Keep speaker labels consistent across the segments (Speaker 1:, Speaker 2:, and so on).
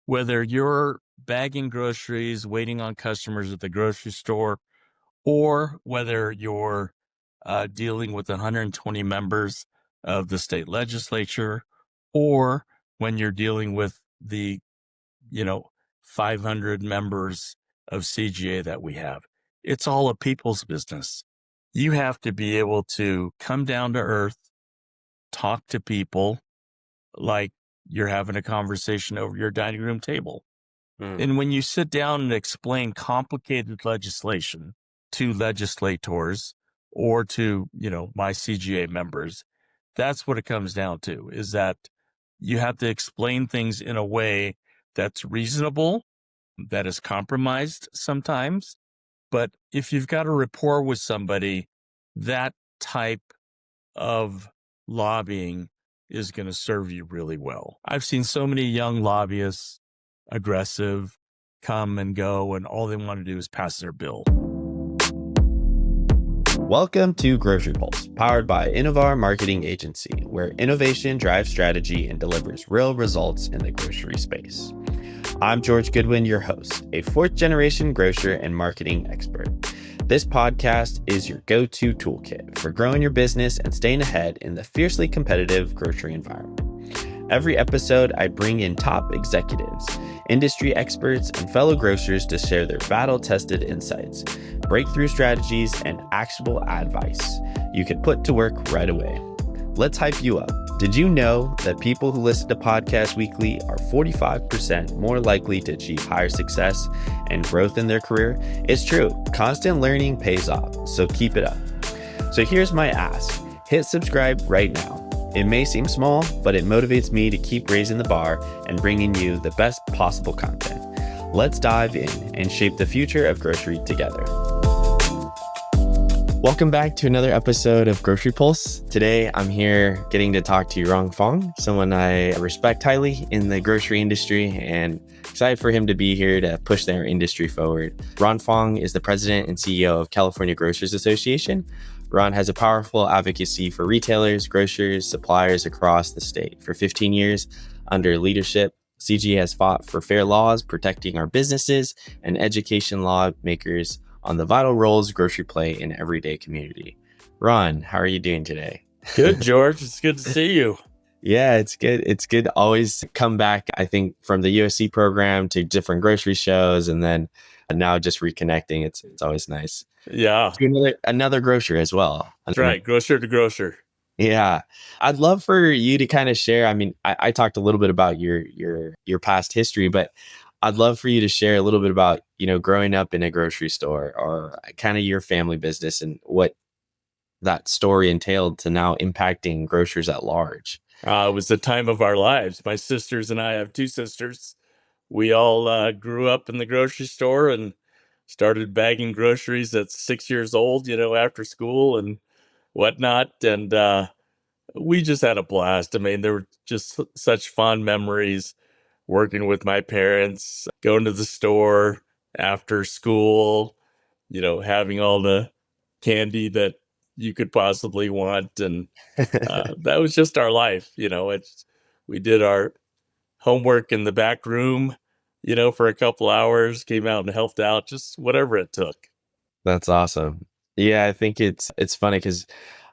Speaker 1: whether you're bagging groceries, waiting on customers at the grocery store, or whether you're dealing with 120 members of the state legislature, or when you're dealing with the, 500 members of CGA that we have. It's all a people's business. You have to be able to come down to earth, talk to people like you're having a conversation over your dining room table. And when you sit down and explain complicated legislation to legislators or to, my CGA members, that's what it comes down to, is that you have to explain things in a way that's reasonable, that is compromised sometimes. But if you've got a rapport with somebody, that type of lobbying is going to serve you really well. I've seen so many young lobbyists, aggressive, come and go, and all they want to do is pass their bill.
Speaker 2: Welcome to GroceryPulse, powered by Innovar Marketing Agency, where innovation drives strategy and delivers real results in the grocery space. I'm George Goodwin, your host, a fourth-generation grocer and marketing expert. This podcast is your go-to toolkit for growing your business and staying ahead in the fiercely competitive grocery environment. Every episode, I bring in top executives, industry experts, and fellow grocers to share their battle-tested insights, breakthrough strategies, and actionable advice you can put to work right away. Let's hype you up. Did you know that people who listen to podcasts weekly are 45% more likely to achieve higher success and growth in their career? It's true. Constant learning pays off, so keep it up. So here's my ask. Hit subscribe right now. It may seem small, but it motivates me to keep raising the bar and bringing you the best possible content. Let's dive in and shape the future of grocery together. Welcome back to another episode of GroceryPulse. Today, I'm here getting to talk to Ron Fong, someone I respect highly in the grocery industry, and excited for him to be here to push their industry forward. Ron Fong is the president and CEO of California Grocers Association. Ron has a powerful advocacy for retailers, grocers, suppliers across the state. For 15 years, under leadership, CGA has fought for fair laws, protecting our businesses, and education lawmakers on the vital roles grocery play in everyday community. Ron, how are you doing today?
Speaker 1: Good, George. It's good to see you.
Speaker 2: Yeah, it's good. It's good to always come back, I think, from the USC program to different grocery shows, and then now just reconnecting. It's always nice.
Speaker 1: Yeah.
Speaker 2: To another grocer as well.
Speaker 1: That's right. Grocer to grocer.
Speaker 2: Yeah. I'd love for you to kind of share. I mean, I talked a little bit about your past history, but I'd love for you to share a little bit about, growing up in a grocery store or kind of your family business and what that story entailed to now impacting grocers at large.
Speaker 1: It was the time of our lives. My sisters and I have two sisters. We all grew up in the grocery store and started bagging groceries at 6 years old, after school and whatnot. And we just had a blast. I mean, there were just such fond memories working with my parents, going to the store after school, having all the candy that you could possibly want. And that was just our life. We did our homework in the back room, for a couple hours, came out and helped out, just whatever it took.
Speaker 2: That's awesome. Yeah, I think it's funny because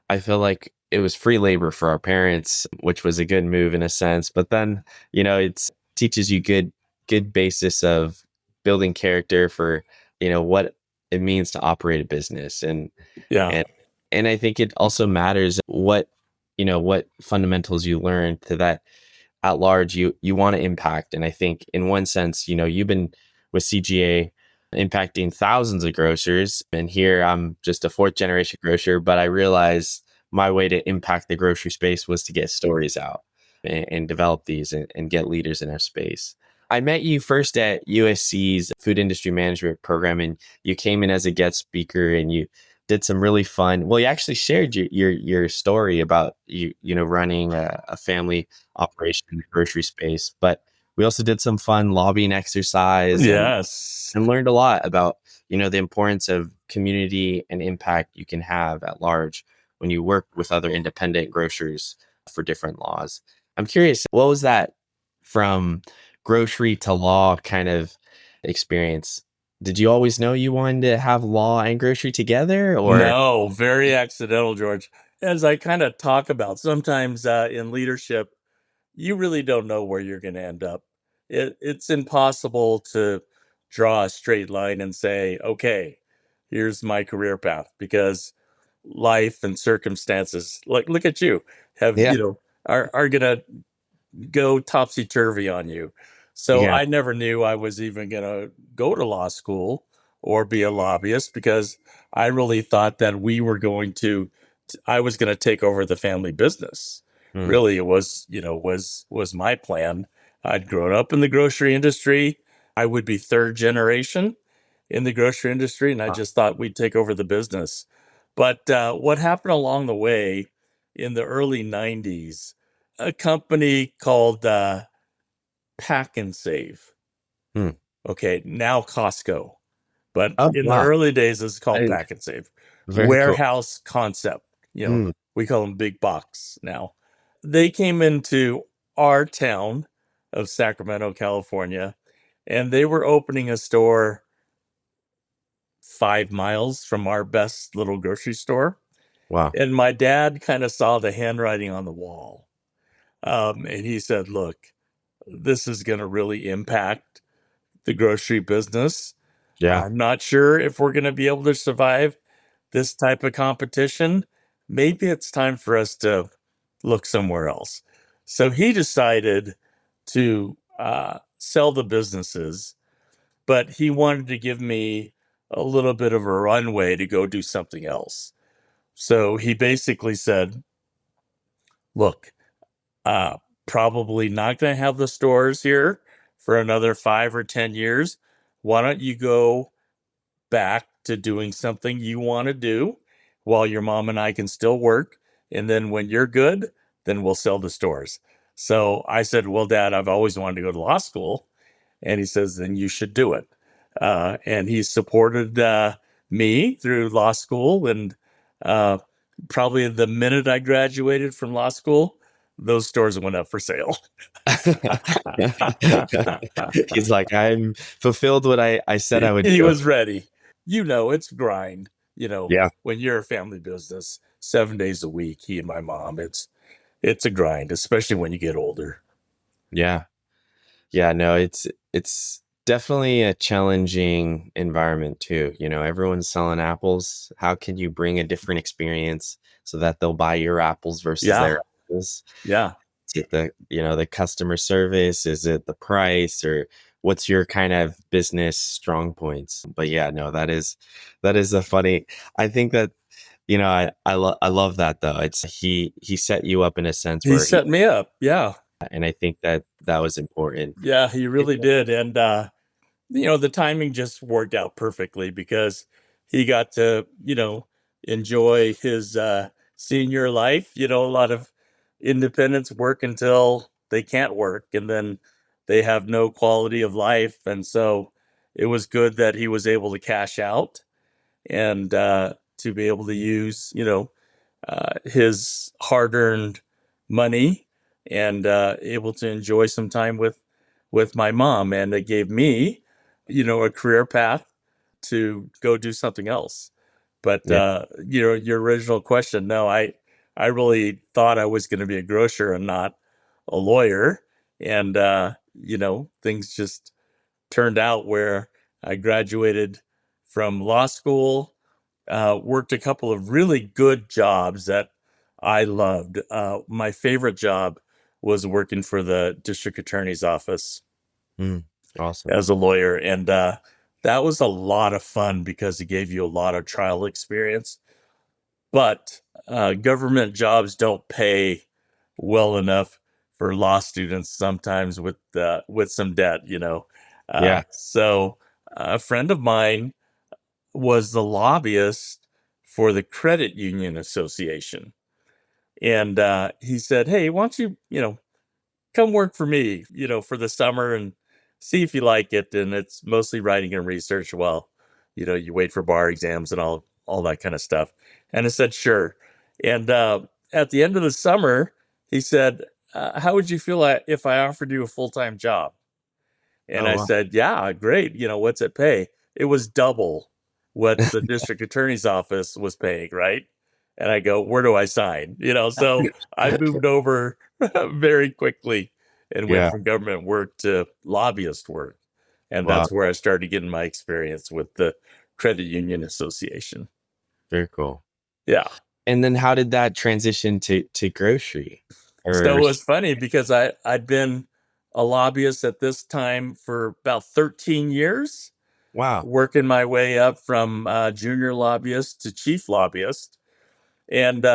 Speaker 2: I feel like it was free labor for our parents, which was a good move in a sense. But then, it teaches you good basis of building character for, what it means to operate a business. And I think it also matters what fundamentals you learn to that at large you want to impact. And I think in one sense, you've been with CGA impacting thousands of grocers. And here I'm just a fourth generation grocer, but I realized my way to impact the grocery space was to get stories out and develop these and get leaders in our space. I met you first at USC's Food Industry Management program, and you came in as a guest speaker and you did some really fun. Well, you actually shared your story about running a family operation in the grocery space, but we also did some fun lobbying exercise.
Speaker 1: Yes,
Speaker 2: and learned a lot about the importance of community and impact you can have at large when you work with other independent grocers for different laws. I'm curious, what was that from grocery to law kind of experience. Did you always know you wanted to have law and grocery together, or?
Speaker 1: No, very accidental, George. As I kind of talk about, sometimes in leadership, you really don't know where you're going to end up. It's impossible to draw a straight line and say, okay, here's my career path, because life and circumstances, like look at you, have,
Speaker 2: Yeah.
Speaker 1: are going to go topsy turvy on you. So
Speaker 2: Yeah.
Speaker 1: I never knew I was even going to go to law school or be a lobbyist, because I really thought that I was going to take over the family business.
Speaker 2: Mm.
Speaker 1: Really, it was, was my plan. I'd grown up in the grocery industry. I would be third generation in the grocery industry, and I
Speaker 2: Wow.
Speaker 1: just thought we'd take over the business. But what happened along the way in the early 90s, a company called Pack and Save.
Speaker 2: Mm.
Speaker 1: Okay, now Costco, but
Speaker 2: Oh,
Speaker 1: in the
Speaker 2: wow.
Speaker 1: early days, it's called
Speaker 2: I-
Speaker 1: Pack and Save.
Speaker 2: Very cool.
Speaker 1: Warehouse concept.
Speaker 2: Mm.
Speaker 1: We call them big box now. They came into our town of Sacramento, California, and they were opening a store 5 miles from our best little grocery store.
Speaker 2: Wow.
Speaker 1: And my dad kind of saw the handwriting on the wall. And he said, look, this is going to really impact the grocery business.
Speaker 2: Yeah.
Speaker 1: I'm not sure if we're going to be able to survive this type of competition. Maybe it's time for us to look somewhere else. So he decided to sell the businesses, but he wanted to give me a little bit of a runway to go do something else. So he basically said, look, uh, probably not going to have the stores here for another 5 or 10 years. Why don't you go back to doing something you want to do while your mom and I can still work? And then when you're good, then we'll sell the stores. So I said, well, Dad, I've always wanted to go to law school. And he says, then you should do it. And he supported me through law school. And uh, probably the minute I graduated from law school, those stores went up for sale.
Speaker 2: He's like, I'm fulfilled what I said I would
Speaker 1: He
Speaker 2: do.
Speaker 1: was ready. It's grind.
Speaker 2: Yeah.
Speaker 1: When you're a family business, 7 days a week, he and my mom, it's a grind, especially when you get older.
Speaker 2: Yeah. Yeah, no, it's definitely a challenging environment too. Everyone's selling apples. How can you bring a different experience so that they'll buy your apples versus
Speaker 1: Yeah,
Speaker 2: their apples?
Speaker 1: yeah.
Speaker 2: Is it the customer service? Is it the price, or what's your kind of business strong points? But yeah, no, that is a funny. I think that I love that though. It's he set you up in a sense
Speaker 1: He
Speaker 2: where
Speaker 1: set me up. Yeah,
Speaker 2: and I think that was important.
Speaker 1: yeah, he really did. And the timing just worked out perfectly, because he got to, enjoy his senior life. A lot of independents work until they can't work, and then they have no quality of life. And so it was good that he was able to cash out and to be able to use, his hard earned money, and able to enjoy some time with my mom. And it gave me, a career path to go do something else. But
Speaker 2: Yeah.
Speaker 1: your original question, no, I really thought I was going to be a grocer and not a lawyer. And things just turned out where I graduated from law school, worked a couple of really good jobs that I loved. My favorite job was working for the district attorney's office
Speaker 2: Mm, awesome.
Speaker 1: as a lawyer. And that was a lot of fun, because it gave you a lot of trial experience. But government jobs don't pay well enough for law students sometimes, with some debt.
Speaker 2: Yeah.
Speaker 1: So a friend of mine was the lobbyist for the Credit Union Association. And he said, hey, why don't you come work for me, for the summer, and see if you like it. And it's mostly writing and research while, you wait for bar exams and all that kind of stuff. And I said, sure. And at the end of the summer, he said, how would you feel if I offered you a full-time job? And
Speaker 2: Oh,
Speaker 1: I
Speaker 2: wow.
Speaker 1: said, yeah, great. What's it pay? It was double what the district attorney's office was paying, right? And I go, where do I sign? So I moved over very quickly and went
Speaker 2: Yeah.
Speaker 1: from government work to lobbyist work. And
Speaker 2: Wow.
Speaker 1: that's where I started getting my experience with the Credit Union Association.
Speaker 2: Very cool.
Speaker 1: Yeah.
Speaker 2: And then how did that transition to grocery?
Speaker 1: So
Speaker 2: Or
Speaker 1: it was funny because I'd been a lobbyist at this time for about 13 years,
Speaker 2: wow.
Speaker 1: working my way up from junior lobbyist to chief lobbyist. And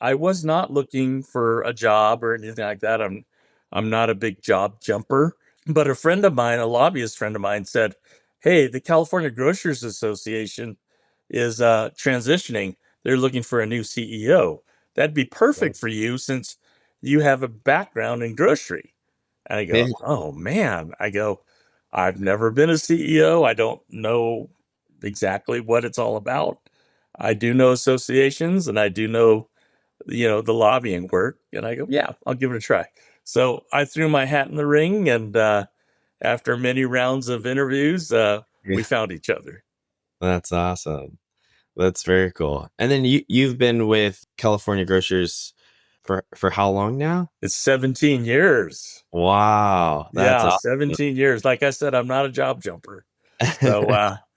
Speaker 1: I was not looking for a job or anything like that. I'm not a big job jumper. But a friend of mine, a lobbyist friend of mine, said, "Hey, the California Grocers Association is transitioning. They're looking for a new CEO. That'd be perfect for you since you have a background in grocery." And I
Speaker 2: Yeah.
Speaker 1: go, "Oh man!" I go, "I've never been a CEO. I don't know exactly what it's all about. I do know associations, and I do know the lobbying work." And I go, "Yeah, I'll give it a try." So I threw my hat in the ring, and after many rounds of interviews, we found each other.
Speaker 2: That's awesome. That's very cool. And then you've been with California Grocers for how long now?
Speaker 1: It's 17 years.
Speaker 2: Wow, that's
Speaker 1: Yeah,
Speaker 2: awesome.
Speaker 1: 17 years. Like I said, I'm not a job jumper. So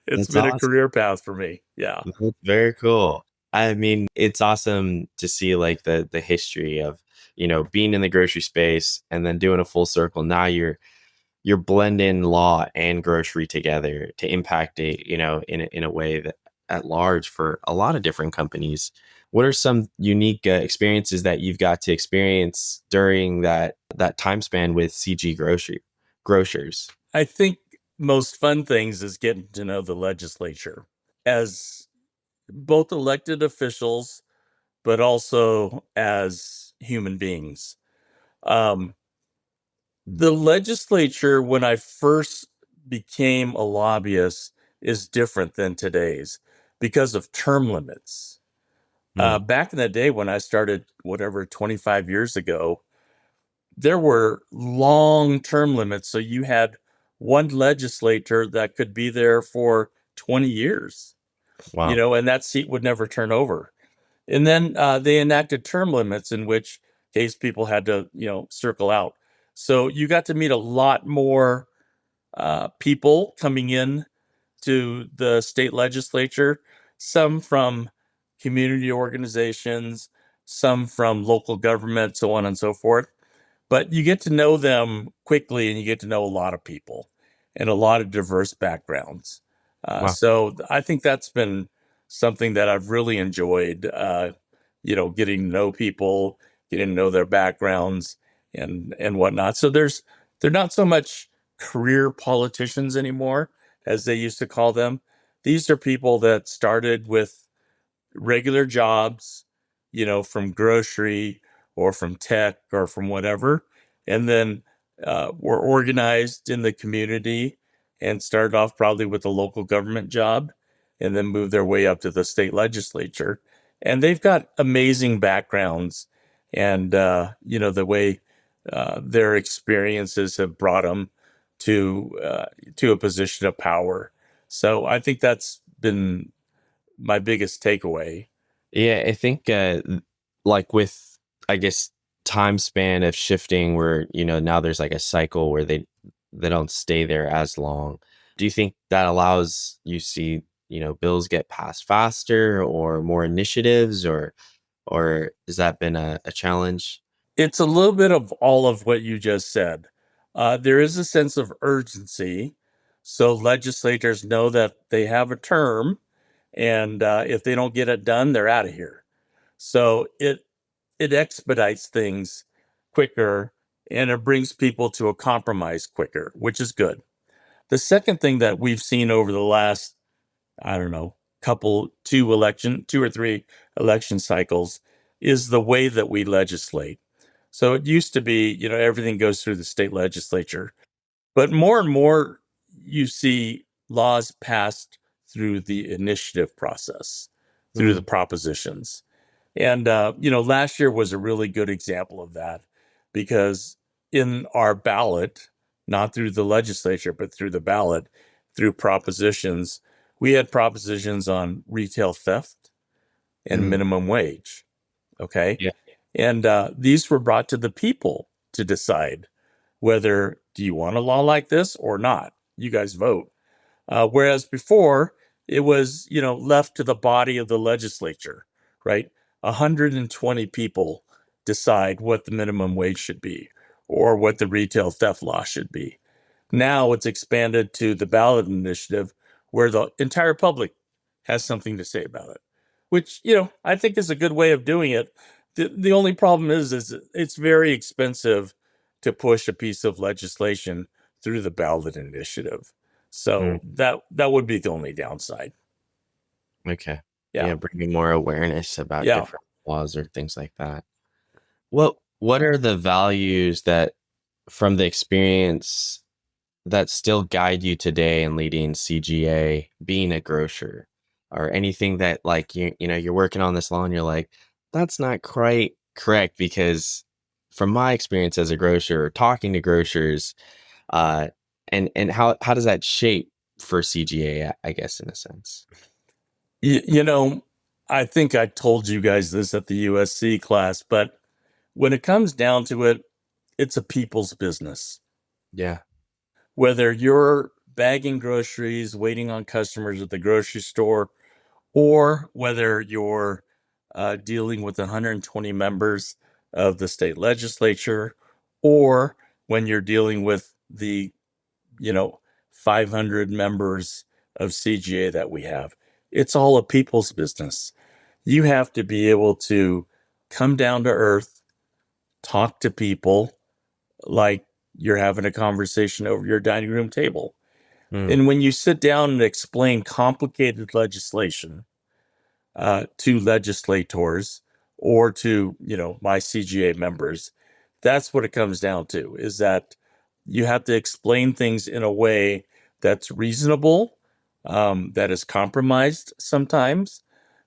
Speaker 1: it's
Speaker 2: That's
Speaker 1: been a
Speaker 2: awesome.
Speaker 1: career path for me. Yeah.
Speaker 2: That's very cool. I mean, it's awesome to see like the history of, being in the grocery space and then doing a full circle. Now you're blending law and grocery together to impact it, in a way that at large for a lot of different companies. What are some unique experiences that you've got to experience during that time span with CG grocers?
Speaker 1: I think most fun things is getting to know the legislature as both elected officials, but also as human beings. Um, the legislature, when I first became a lobbyist, is different than today's because of term limits.
Speaker 2: Hmm.
Speaker 1: Back in the day when I started, whatever, 25 years ago, there were long term limits. So you had one legislator that could be there for 20 years,
Speaker 2: Wow.
Speaker 1: and that seat would never turn over. And then they enacted term limits in which case people had to, circle out. So you got to meet a lot more people coming in to the state legislature, some from community organizations, some from local government, so on and so forth. But you get to know them quickly and you get to know a lot of people and a lot of diverse backgrounds.
Speaker 2: Wow.
Speaker 1: So I think that's been something that I've really enjoyed, getting to know people, getting to know their backgrounds and whatnot. So they're not so much career politicians anymore, as they used to call them. These are people that started with regular jobs, from grocery or from tech or from whatever, and then were organized in the community and started off probably with a local government job and then moved their way up to the state legislature. And they've got amazing backgrounds and, the way their experiences have brought them to a position of power. So I think that's been my biggest takeaway.
Speaker 2: Yeah, I think like with, I guess, time span of shifting where, now there's like a cycle where they don't stay there as long. Do you think that allows you see, bills get passed faster or more initiatives, or has that been a challenge?
Speaker 1: It's a little bit of all of what you just said. There is a sense of urgency. So legislators know that they have a term, and if they don't get it done, they're out of here. So it expedites things quicker, and it brings people to a compromise quicker, which is good. The second thing that we've seen over the last, I don't know, two or three election cycles is the way that we legislate. So it used to be, everything goes through the state legislature, but more and more you see laws passed through the initiative process, through the
Speaker 2: Mm,
Speaker 1: propositions. And, last year was a really good example of that because in our ballot, not through the legislature, but through the ballot, through propositions. We had propositions on retail theft and
Speaker 2: Mm,
Speaker 1: minimum wage. Okay.
Speaker 2: yeah.
Speaker 1: And these were brought to the people to decide whether do you want a law like this or not. You guys vote. Whereas before, it was, left to the body of the legislature, right? 120 people decide what the minimum wage should be or what the retail theft law should be. Now it's expanded to the ballot initiative where the entire public has something to say about it, which, I think is a good way of doing it. The only problem is it's very expensive to push a piece of legislation through the ballot initiative.
Speaker 2: Mm,
Speaker 1: So that would be the only downside.
Speaker 2: okay.
Speaker 1: Yeah.
Speaker 2: Yeah, bringing more awareness about
Speaker 1: Yeah.
Speaker 2: different laws or things like that. What are the values that from the experience that still guide you today in leading CGA, being a grocer, or anything that like you're working on this law and you're like, that's not quite correct because from my experience as a grocer or talking to grocers, uh, and how does that shape for CGA, I guess, in a sense?
Speaker 1: I think I told you guys this at the USC class, but when it comes down to it, it's a people's business.
Speaker 2: Yeah.
Speaker 1: Whether you're bagging groceries, waiting on customers at the grocery store, or whether you're dealing with 120 members of the state legislature, or when you're dealing with the, you know, 500 members of CGA that we have, it's all a people's business. You have to be able to come down to earth, talk to people like you're having a conversation over your dining room table.
Speaker 2: Mm,
Speaker 1: And when you sit down and explain complicated legislation to legislators or to, my CGA members, that's what it comes down to, is that you have to explain things in a way that's reasonable, that is compromised sometimes.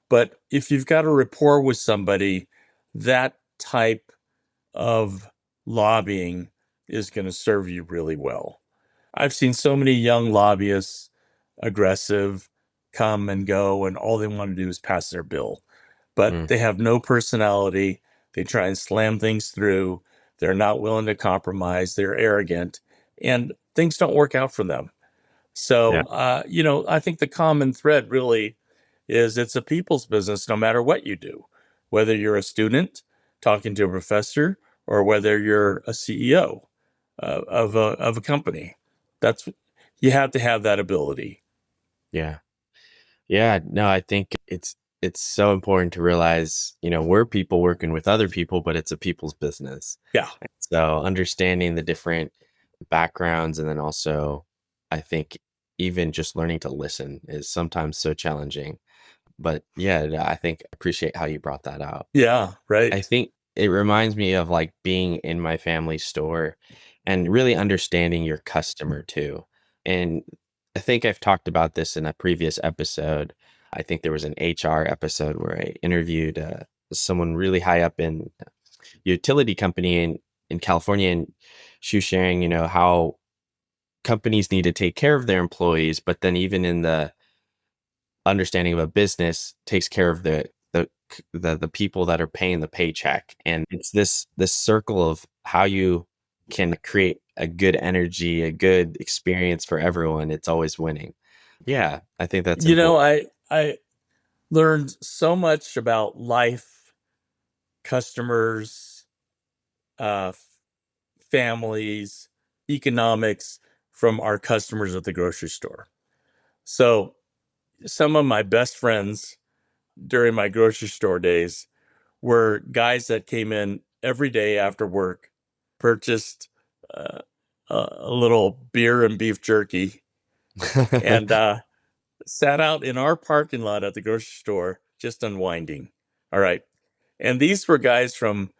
Speaker 1: But if you've got a rapport with somebody, that type of lobbying is going to serve you really well. I've seen so many young lobbyists, aggressive, come and go, and all they want to do is pass their bill. But
Speaker 2: mm,
Speaker 1: they have no personality. They try and slam things through. They're not willing to compromise. They're arrogant, and things don't work out for them.
Speaker 2: yeah.
Speaker 1: So, I think the common thread really is it's a people's business no matter what you do, whether you're a student talking to a professor or whether you're a CEO of a company. That's you have to have that ability.
Speaker 2: Yeah. Yeah, no, I think it's so important to realize, we're people working with other people, but it's a people's business.
Speaker 1: Yeah.
Speaker 2: So understanding the different backgrounds and then also I think even just learning to listen is sometimes so challenging. But yeah, I think I appreciate how you brought that out.
Speaker 1: Yeah.
Speaker 2: I
Speaker 1: Right.
Speaker 2: think it reminds me of like being in my family store and really understanding your customer too. And I think I've talked about this in a previous episode. I think there was an HR episode where I interviewed someone really high up in utility company in California, and she was sharing, how companies need to take care of their employees, but then even in the understanding of a business takes care of the people that are paying the paycheck, and it's this circle of how you can create a good energy, a good experience for everyone. It's always winning. Yeah, I think that's important.
Speaker 1: I learned so much about life, customers, uh, families, economics from our customers at the grocery store. So some of my best friends during my grocery store days were guys that came in every day after work, purchased uh, a little beer and beef jerky, and sat out in our parking lot at the grocery store just unwinding. All right. And these were guys from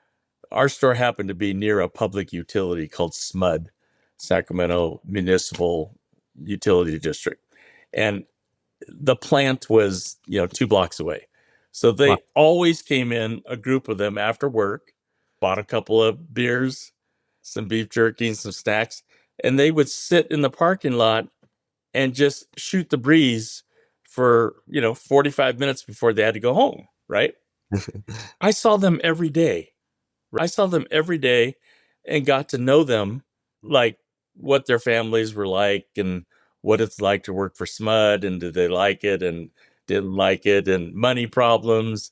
Speaker 1: our store happened to be near a public utility called SMUD, Sacramento Municipal Utility District. And the plant was, 2 blocks away. So
Speaker 2: Wow.
Speaker 1: they always came in, a group of them after work, bought a couple of beers, some beef jerky, and some snacks, and they would sit in the parking lot and just shoot the breeze for, 45 minutes before they had to go home, right? I saw them every day. I saw them every day and got to know them, like what their families were like and what it's like to work for SMUD and did they like it and didn't like it and money problems,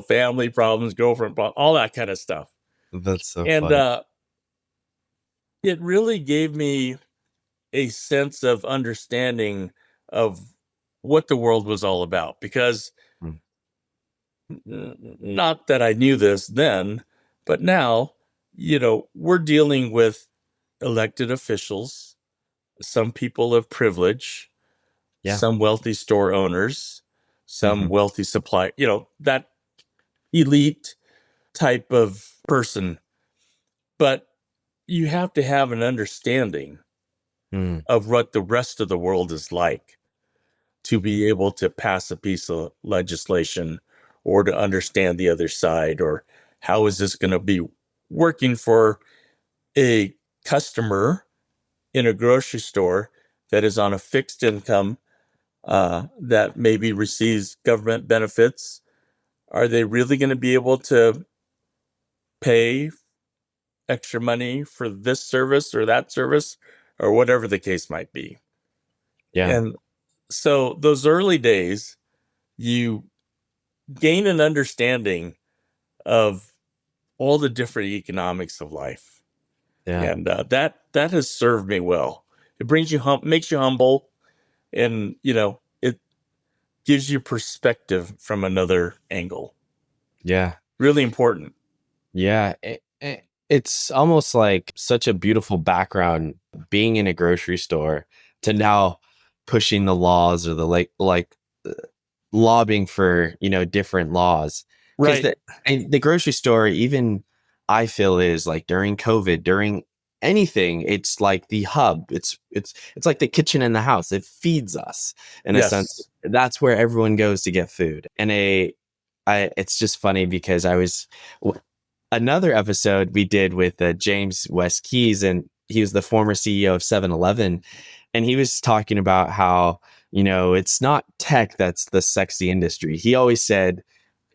Speaker 1: family problems, girlfriend problems, all that kind of stuff.
Speaker 2: That's so
Speaker 1: And
Speaker 2: funny.
Speaker 1: it really gave me a sense of understanding of what the world was all about because
Speaker 2: Mm.
Speaker 1: not that I knew this then, but now, we're dealing with elected officials, some people of privilege,
Speaker 2: Yeah.
Speaker 1: some wealthy store owners, some
Speaker 2: Mhm.
Speaker 1: wealthy supply, that elite type of person. But you have to have an understanding
Speaker 2: Mm.
Speaker 1: of what the rest of the world is like to be able to pass a piece of legislation or to understand the other side, or how is this going to be working for a customer in a grocery store that is on a fixed income, that maybe receives government benefits. Are they really going to be able to pay extra money for this service or that service or whatever the case might be?
Speaker 2: Yeah.
Speaker 1: And so those early days, you gain an understanding of all the different economics of life,
Speaker 2: Yeah.
Speaker 1: and that has served me well. It brings you makes you humble, and it gives you perspective from another angle.
Speaker 2: Yeah.
Speaker 1: Really important.
Speaker 2: Yeah. It's almost like such a beautiful background being in a grocery store to now pushing the laws or the uh, lobbying for, different laws. Because
Speaker 1: Right.
Speaker 2: the grocery store, even I feel is like during COVID, during anything, it's like the hub. It's like the kitchen in the house. It feeds us in a sense.
Speaker 1: Yes.
Speaker 2: That's where everyone goes to get food. And it's just funny because another episode we did with James West Keys, and he was the former CEO of 7-Eleven, and he was talking about how, it's not tech that's the sexy industry. He always said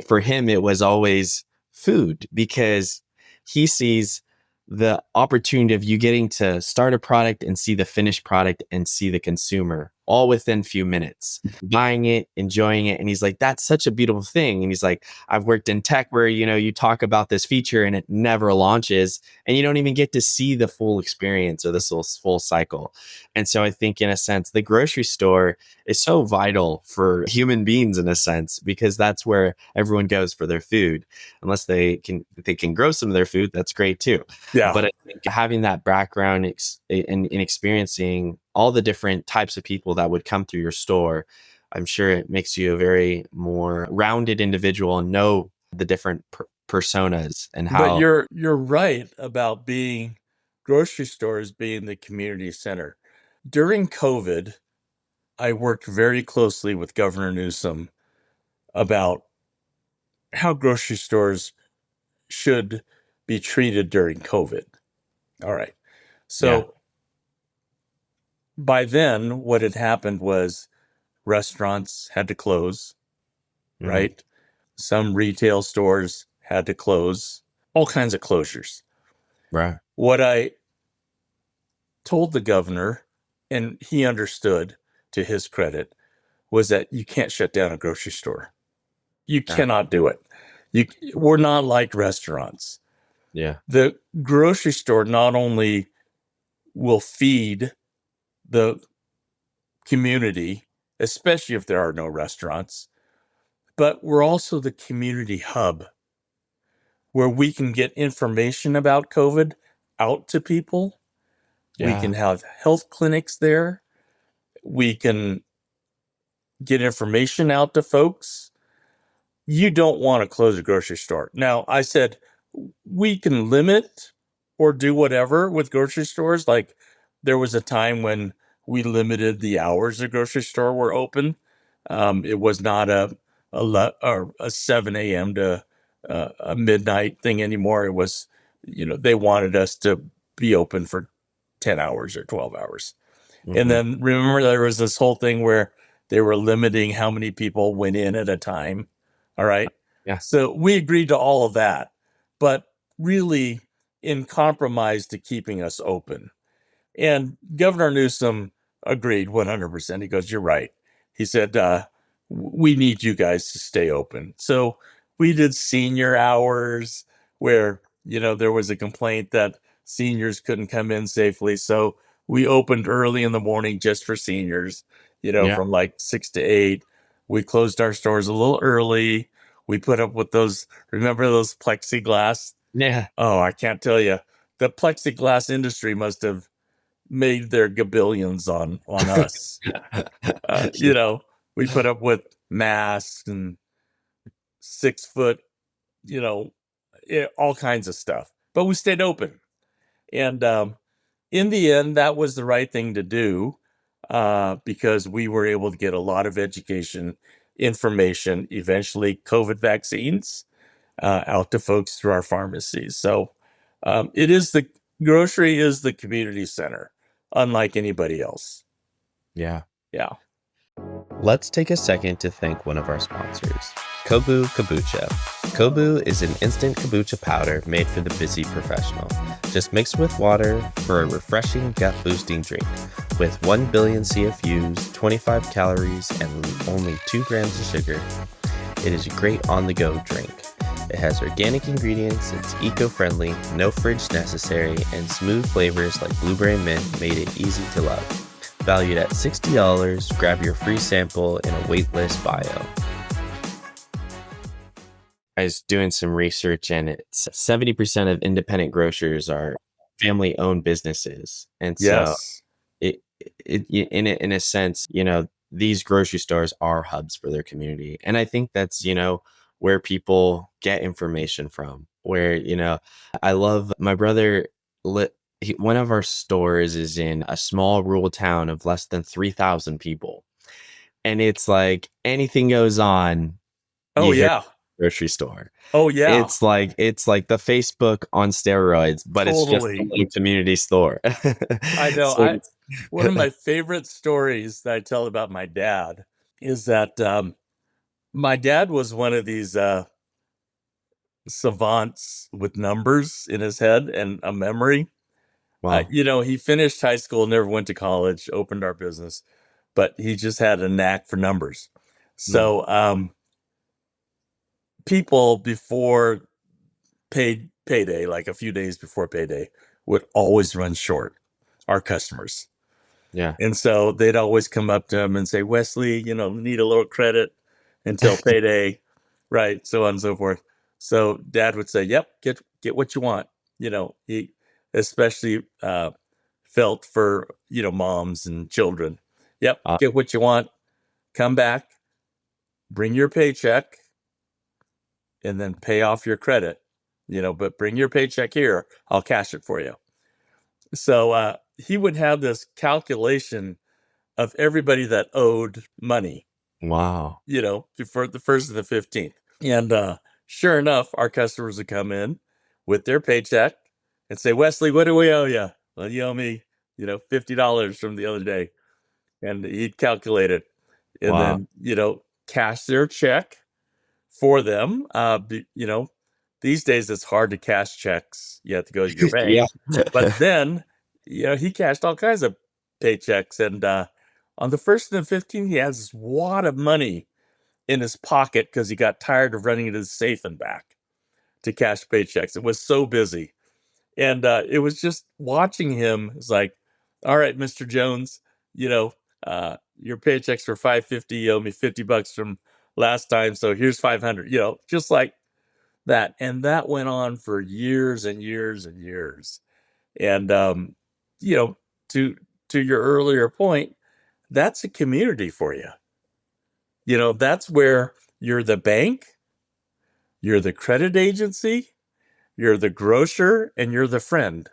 Speaker 2: for him, it was always food because he sees the opportunity of you getting to start a product and see the finished product and see the consumer all within few minutes, buying it, enjoying it. And he's like, that's such a beautiful thing. And he's like, I've worked in tech where, you talk about this feature and it never launches and you don't even get to see the full experience or this full cycle. And so I think in a sense, the grocery store is so vital for human beings in a sense, because that's where everyone goes for their food. Unless they can grow some of their food, that's great too.
Speaker 1: Yeah.
Speaker 2: But I think having that background in experiencing all the different types of people that would come through your store, I'm sure it makes you a very more rounded individual and know the different personas and
Speaker 1: But
Speaker 2: how.
Speaker 1: you're right about being grocery stores being the community center. During COVID, I worked very closely with Governor Newsom about how grocery stores should be treated during COVID. All right.
Speaker 2: Yeah.
Speaker 1: So by then, what had happened was restaurants had to close,
Speaker 2: Mhm.
Speaker 1: right? Some retail stores had to close, all kinds of closures.
Speaker 2: Right.
Speaker 1: What I told the governor, and he understood to his credit, was that you can't shut down a grocery store. You
Speaker 2: Yeah.
Speaker 1: cannot do it. We're not like restaurants.
Speaker 2: Yeah.
Speaker 1: The grocery store not only will feed the community, especially if there are no restaurants, but we're also the community hub where we can get information about COVID out to people. We
Speaker 2: Yeah.
Speaker 1: can have health clinics there. We can get information out to folks. You don't want to close a grocery store. Now, I said we can limit or do whatever with grocery stores. Like there was a time when we limited the hours the grocery store were open. It was not a 7 a.m. to a midnight thing anymore. It was, they wanted us to be open for 10 hours or 12 hours. And
Speaker 2: Mm-hmm.
Speaker 1: then remember, there was this whole thing where they were limiting how many people went in at a time. All right.
Speaker 2: Yeah.
Speaker 1: So we agreed to all of that, but really in compromise to keeping us open. And Governor Newsom agreed 100%. He goes, "You're right." He said, "We need you guys to stay open." So we did senior hours where, there was a complaint that seniors couldn't come in safely. So we opened early in the morning just for seniors,
Speaker 2: Yeah.
Speaker 1: from like 6 to 8. We closed our stores a little early. We put up with remember those plexiglass?
Speaker 2: Yeah.
Speaker 1: Oh, I can't tell you. The plexiglass industry must have made their gabillions on us. We put up with masks and 6 foot, all kinds of stuff, but we stayed open. And in the end, that was the right thing to do because we were able to get a lot of education, information, eventually COVID vaccines out to folks through our pharmacies. So grocery is the community center, unlike anybody else.
Speaker 2: Yeah.
Speaker 1: Yeah.
Speaker 2: Let's take a second to thank one of our sponsors, Kobu Kombucha. Kobu is an instant kombucha powder made for the busy professional. Just mix with water for a refreshing, gut-boosting drink. With 1 billion CFUs, 25 calories, and only 2 grams of sugar, it is a great on-the-go drink. It has organic ingredients, it's eco-friendly, no fridge necessary, and smooth flavors like blueberry mint made it easy to love. Valued at $60, grab your free sample in a waitlist bio. I was doing some research, and it's 70% of independent grocers are family-owned businesses, and so in a sense, these grocery stores are hubs for their community, and I think that's where people get information from. Where I love my brother. One of our stores is in a small rural town of less than 3,000 people, and it's like anything goes on.
Speaker 1: Oh yeah.
Speaker 2: Grocery store.
Speaker 1: Oh yeah.
Speaker 2: It's like the Facebook on steroids, but
Speaker 1: Totally.
Speaker 2: It's just a community store.
Speaker 1: I know.
Speaker 2: So
Speaker 1: one of my favorite stories that I tell about my dad is that my dad was one of these savants with numbers in his head and a memory.
Speaker 2: wow.
Speaker 1: He finished high school, never went to college, opened our business, but he just had a knack for numbers. So people before payday, like a few days before payday, would always run short, our customers.
Speaker 2: Yeah.
Speaker 1: And so they'd always come up to him and say, "Wesley, need a little credit until payday," right? So on and so forth. So Dad would say, "Yep, get what you want." He especially felt for moms and children. "Yep, get what you want. Come back, bring your paycheck, and then pay off your credit. But bring your paycheck here. I'll cash it for you." So he would have this calculation of everybody that owed money.
Speaker 2: Wow.
Speaker 1: For the 1st and the 15th. And sure enough, our customers would come in with their paycheck and say, "Wesley, what do we owe you?" "Well, you owe me, $50 from the other day." And he'd calculate it and
Speaker 2: Wow.
Speaker 1: then, cash their check for them. These days it's hard to cash checks. You have to go to your bank.
Speaker 2: Yeah.
Speaker 1: But then, he cashed all kinds of paychecks. And on the 1st and the 15th, he has this wad of money in his pocket because he got tired of running to the safe and back to cash paychecks. It was so busy. And it was just watching him. It's like, "All right, Mr. Jones, your paychecks were $550. You owe me $50 from last time. So here's $500, just like that." And that went on for years and years and years. And, to your earlier point, that's a community for you. That's where you're the bank, you're the credit agency, you're the grocer, and you're the friend.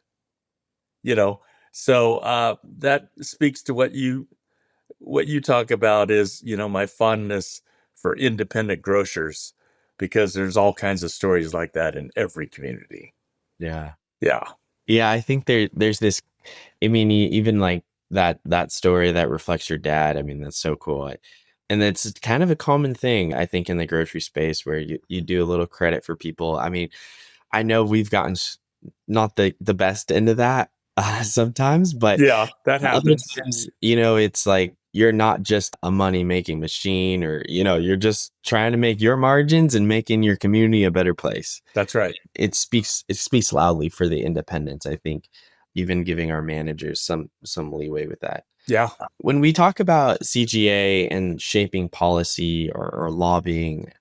Speaker 1: So that speaks to what you talk about is, my fondness for independent grocers, because there's all kinds of stories like that in every community.
Speaker 2: Yeah.
Speaker 1: Yeah.
Speaker 2: Yeah, I think there's this. I mean, even like that story that reflects your dad. I mean, that's so cool. And it's kind of a common thing, I think, in the grocery space where you do a little credit for people. I mean, I know we've gotten not the best into that sometimes, but
Speaker 1: Yeah, that
Speaker 2: other
Speaker 1: happens.
Speaker 2: times, it's like you're not just a money making machine, or you're just trying to make your margins and making your community a better place.
Speaker 1: That's right.
Speaker 2: It speaks loudly for the independence, I think, even giving our managers some leeway with that.
Speaker 1: Yeah.
Speaker 2: When we talk about CGA and shaping policy or lobbying,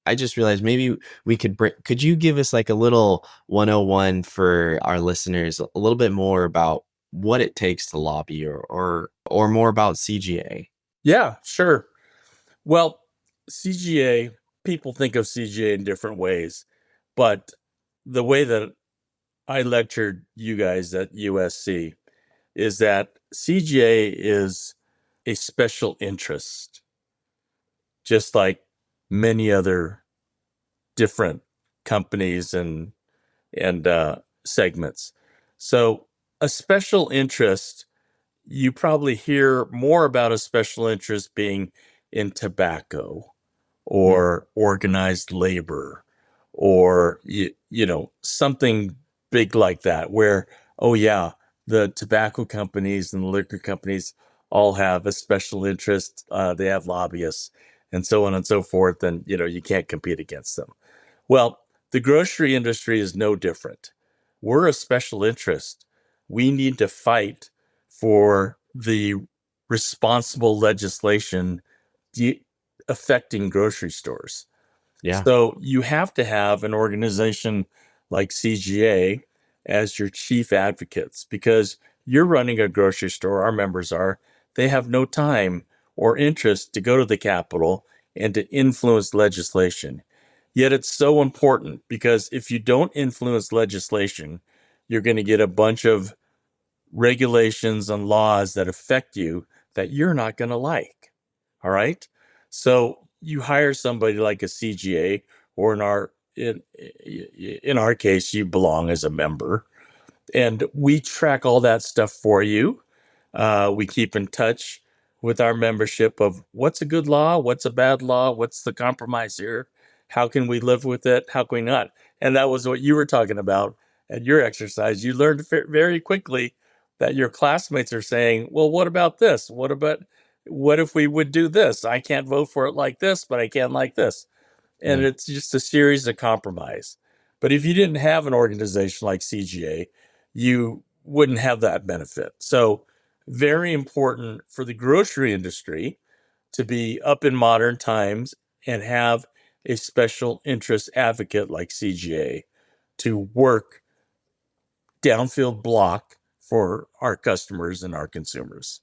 Speaker 2: I just realized maybe we could you give us like a little 101 for our listeners, a little bit more about what it takes to lobby, or more about CGA?
Speaker 1: Yeah, sure. Well, CGA, people think of CGA in different ways, but the way that I lectured you guys at USC is that CGA is a special interest, just like many other different companies and segments. So, a special interest, you probably hear more about a special interest being in tobacco
Speaker 2: Mm,
Speaker 1: or organized labor or something big like that where, oh yeah, the tobacco companies and the liquor companies all have a special interest, they have lobbyists and so on and so forth, and you can't compete against them. Well, the grocery industry is no different. We're a special interest. We need to fight for the responsible legislation affecting grocery stores.
Speaker 2: yeah.
Speaker 1: So you have to have an organization like CGA as your chief advocates because you're running a grocery store, our members are, they have no time or interest to go to the Capitol and to influence legislation. Yet it's so important because if you don't influence legislation, you're going to get a bunch of regulations and laws that affect you that you're not going to like. All right. So you hire somebody like a CGA, or in our case, you belong as a member, and we track all that stuff for you. We keep in touch with our membership of what's a good law, what's a bad law, what's the compromise here, how can we live with it, how can we not. And that was what you were talking about at your exercise. You learned very quickly that your classmates are saying, well, what about this? What if we would do this? I can't vote for it like this, but I can like this. And
Speaker 2: Yeah.
Speaker 1: it's just a series of compromise. But if you didn't have an organization like CGA, you wouldn't have that benefit. So, very important for the grocery industry to be up in modern times and have a special interest advocate like CGA to work downfield block for our customers and our consumers.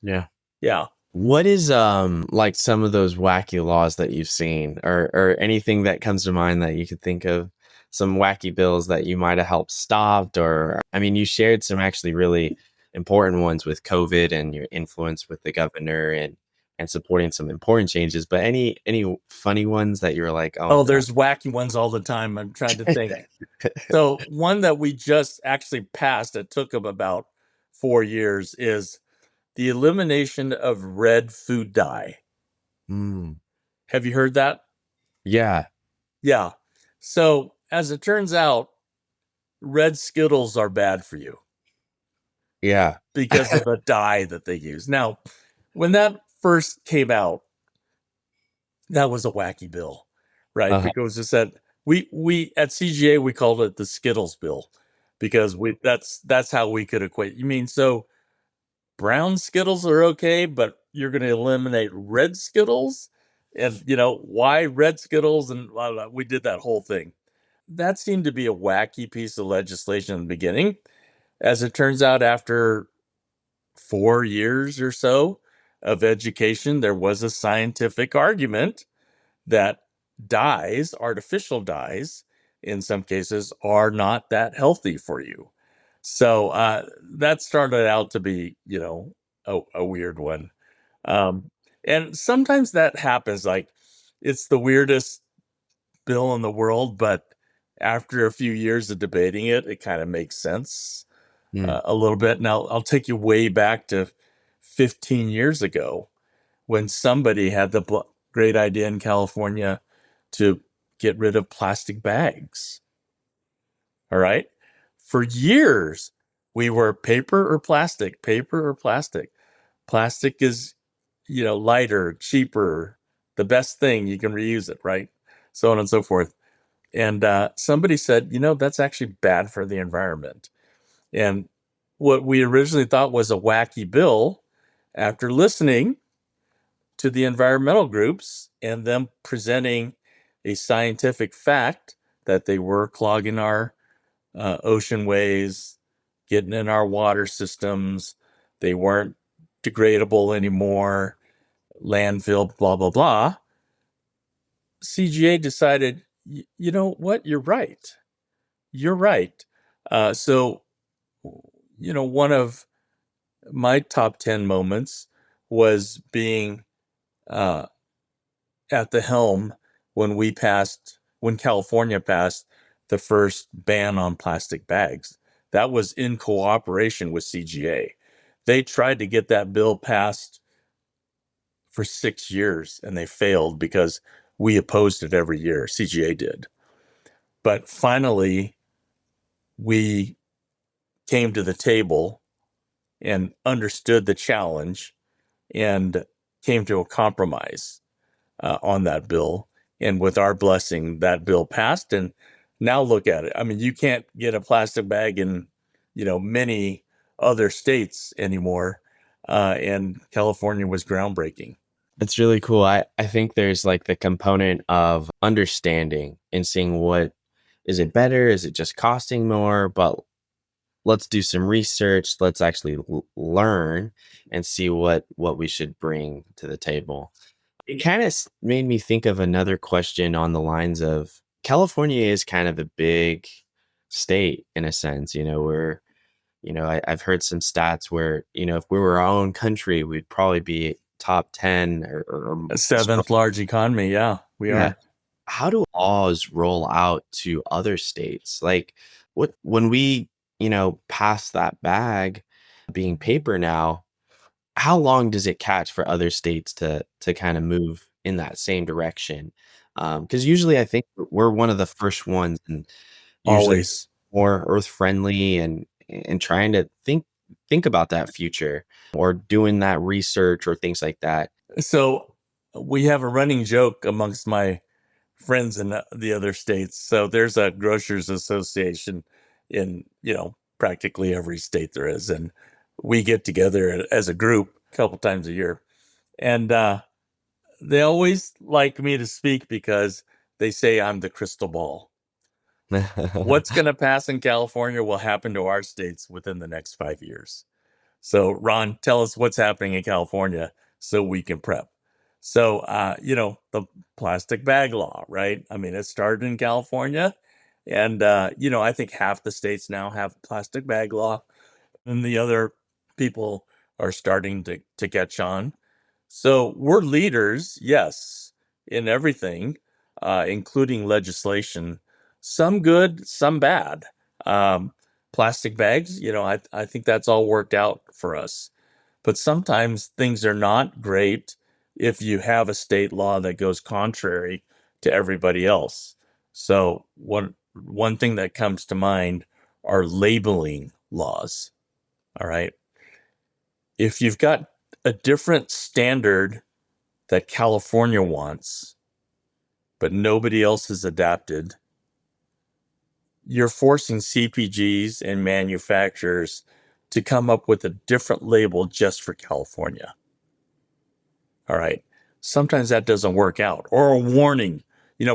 Speaker 2: Yeah.
Speaker 1: Yeah.
Speaker 2: What is like some of those wacky laws that you've seen, or anything that comes to mind that you could think of, some wacky bills that you might have helped stopped? Or I mean, you shared some actually really important ones with COVID and your influence with the governor, and supporting some important changes, but any funny ones that you were like, oh
Speaker 1: Oh, there's wacky ones all the time. I'm trying to think.
Speaker 2: no.
Speaker 1: So one that we just actually passed, it took them about 4 years, is the elimination of red food dye.
Speaker 2: Mm,
Speaker 1: Have you heard that?
Speaker 2: yeah.
Speaker 1: Yeah. So as it turns out, red Skittles are bad for you
Speaker 2: Yeah.
Speaker 1: because of the dye that they use. Now, when that first came out, that was a wacky bill, right?
Speaker 2: Uh-huh.
Speaker 1: Because it said we at CGA we called it the Skittles bill because we that's how we could equate. You mean so brown Skittles are okay, but you're going to eliminate red Skittles? And, why red Skittles? And blah, blah, we did that whole thing. That seemed to be a wacky piece of legislation in the beginning. As it turns out, after 4 years or so of education, there was a scientific argument that dyes, artificial dyes, in some cases, are not that healthy for you. So that started out to be, a weird one. Um, and sometimes that happens. Like it's the weirdest bill in the world, but after a few years of debating it, it kind of makes sense
Speaker 2: Mm.
Speaker 1: a little bit. Now, I'll take you way back to 15 years ago when somebody had the great idea in California to get rid of plastic bags. All right. For years, we were paper or plastic, paper or plastic. Plastic is, lighter, cheaper, the best thing. You can reuse it, right? So on and so forth. And somebody said, that's actually bad for the environment. And what we originally thought was a wacky bill, after listening to the environmental groups and them presenting a scientific fact that they were clogging our ocean ways, getting in our water systems, they weren't degradable anymore, landfill, blah, blah, blah. CGA decided, you know what? You're right. You're right. So, one of my top 10 moments was being uh, at the helm when California passed the first ban on plastic bags. That was in cooperation with CGA. They tried to get that bill passed for 6 years and they failed because we opposed it every year. CGA did. But finally, we came to the table and understood the challenge and came to a compromise on that bill. And with our blessing, that bill passed. And now look at it. I mean, you can't get a plastic bag in, many other states anymore. And California was groundbreaking.
Speaker 2: It's really cool. I think there's like the component of understanding and seeing what is it better? Is it just costing more? But let's do some research. Let's actually learn and see what we should bring to the table. It kind of made me think of another question on the lines of California is kind of a big state in a sense, where, I've heard some stats where, if we were our own country, we'd probably be top 10 or
Speaker 1: A seventh large economy. Yeah, we
Speaker 2: yeah.
Speaker 1: are.
Speaker 2: How do laws roll out to other states? Like when we, pass that bag being paper now, how long does it catch for other states to kind of move in that same direction? Because usually I think we're one of the first ones, and usually
Speaker 1: Always.
Speaker 2: more earth friendly and trying to think about that future or doing that research or things like that.
Speaker 1: So we have a running joke amongst my friends in the other states. So there's a Grocers Association in, practically every state there is. And we get together as a group a couple times a year. And they always like me to speak because they say I'm the crystal ball. What's going to pass in California will happen to our states within the next 5 years. So, Ron, tell us what's happening in California so we can prep. So, the plastic bag law, right? I mean, it started in California. And, I think half the states now have plastic bag law, and the other people are starting to catch on. So, we're leaders, yes, in everything, including legislation, some good, some bad. Um, Plastic bags, I think that's all worked out for us. But sometimes things are not great if you have a state law that goes contrary to everybody else. So one thing that comes to mind are labeling laws. All right. If you've got a different standard that California wants, but nobody else has adapted, you're forcing CPGs and manufacturers to come up with a different label just for California. All right. Sometimes that doesn't work out. Or a warning,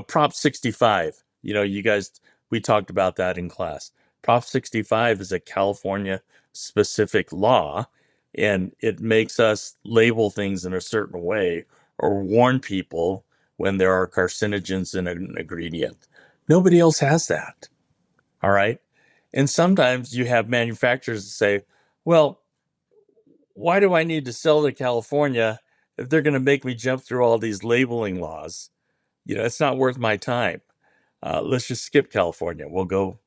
Speaker 1: Prop 65. You guys, we talked about that in class. Prop 65 is a California specific law, and it makes us label things in a certain way or warn people when there are carcinogens in an ingredient. Nobody else has that. All right. And sometimes you have manufacturers that say, well, why do I need to sell to California if they're going to make me jump through all these labeling laws? It's not worth my time. let's just skip California. We'll go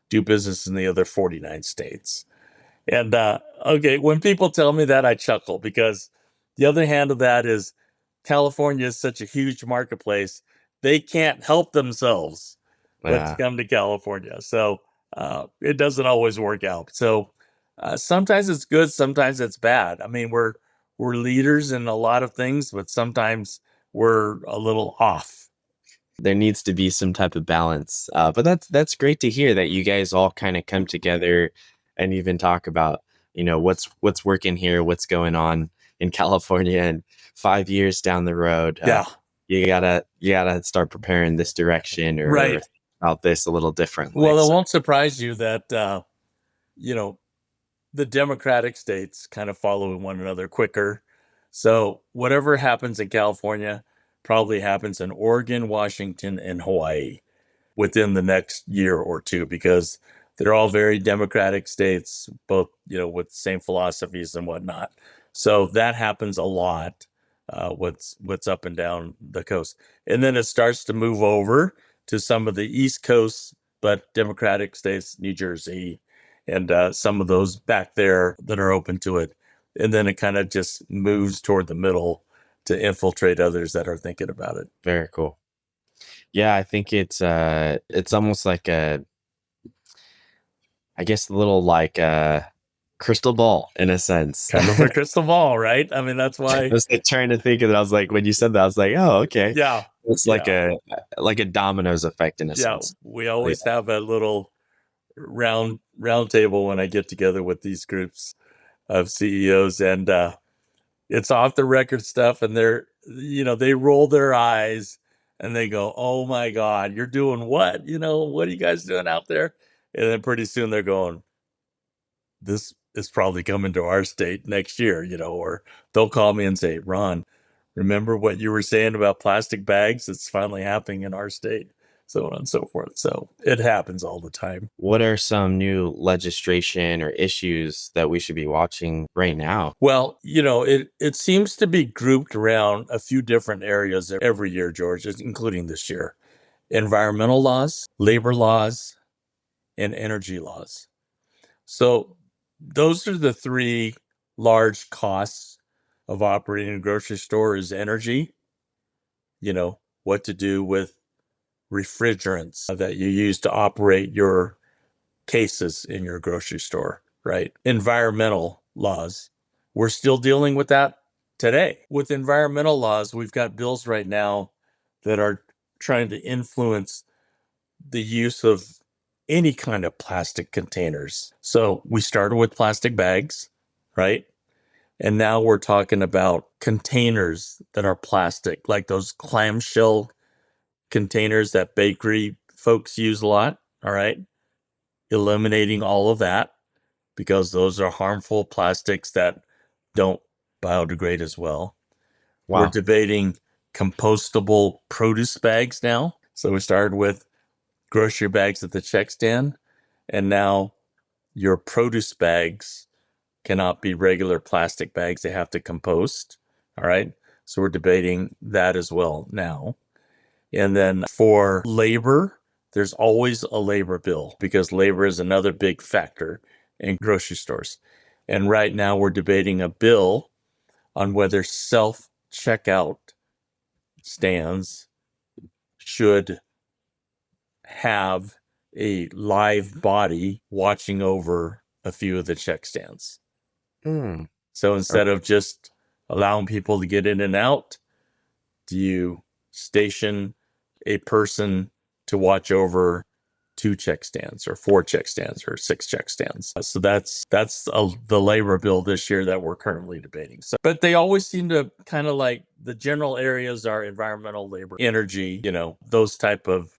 Speaker 1: do business in the other 49 states. And okay, when people tell me that, I chuckle, because the other hand of that is California is such a huge marketplace. They can't help themselves but to
Speaker 2: Yeah.
Speaker 1: come to California. So it doesn't always work out. So sometimes it's good, sometimes it's bad. I mean, we're leaders in a lot of things, but sometimes we're a little off.
Speaker 2: There needs to be some type of balance. But that's great to hear that you guys all kind of come together and even talk about, what's working here, what's going on in California, and 5 years down the road,
Speaker 1: Yeah.
Speaker 2: you gotta start preparing this direction, or
Speaker 1: Right.
Speaker 2: about this a little differently.
Speaker 1: Well, it
Speaker 2: So,
Speaker 1: won't surprise you that, the Democratic states kind of follow one another quicker. So whatever happens in California probably happens in Oregon, Washington, and Hawaii within the next year or two, because they're all very democratic states, both, with the same philosophies and whatnot. So that happens a lot, what's up and down the coast. And then it starts to move over to some of the East Coast, but democratic states, New Jersey, and some of those back there that are open to it. And then it kind of just moves toward the middle to infiltrate others that are thinking about it.
Speaker 2: very cool. Yeah, I think it's almost like a little like a crystal ball in a sense.
Speaker 1: Kind of a crystal ball, right? I mean, that's
Speaker 2: I
Speaker 1: why.
Speaker 2: was trying to think of it. I was like, when you said that, I was like, oh, okay.
Speaker 1: Yeah.
Speaker 2: It's like a dominoes effect in a
Speaker 1: Yeah.
Speaker 2: sense.
Speaker 1: We always have a little round table when I get together with these groups of CEOs, and it's off the record stuff, and they roll their eyes and they go, "Oh my God, you're doing what? What are you guys doing out there?" And then pretty soon they're going, "This is probably coming to our state next year," or they'll call me and say, "Ron, remember what you were saying about plastic bags? It's finally happening in our state," so on and so forth. So it happens all the time.
Speaker 2: What are some new legislation or issues that we should be watching right now?
Speaker 1: Well, it seems to be grouped around a few different areas every year, George, including this year. Environmental laws, labor laws, and energy laws. So those are the three large costs of operating a grocery store: is energy, what to do with refrigerants that you use to operate your cases in your grocery store, right? Environmental laws. We're still dealing with that today. With environmental laws, we've got bills right now that are trying to influence the use of any kind of plastic containers. So we started with plastic bags, right? And now we're talking about containers that are plastic, like those clamshell containers that bakery folks use a lot, all right? Eliminating all of that, because those are harmful plastics that don't biodegrade as well.
Speaker 2: Wow.
Speaker 1: We're debating compostable produce bags now. So we started with grocery bags at the check stand, and now your produce bags cannot be regular plastic bags. They have to compost. All right. So we're debating that as well now. And then for labor, there's always a labor bill, because labor is another big factor in grocery stores. And right now we're debating a bill on whether self-checkout stands should have a live body watching over a few of the check stands.
Speaker 2: Mm.
Speaker 1: So instead of just allowing people to get in and out, do you station a person to watch over 2 check stands or 4 check stands or 6 check stands? So that's the labor bill this year that we're currently debating. So, but they always seem to kind of like, the general areas are environmental, labor, energy, those type of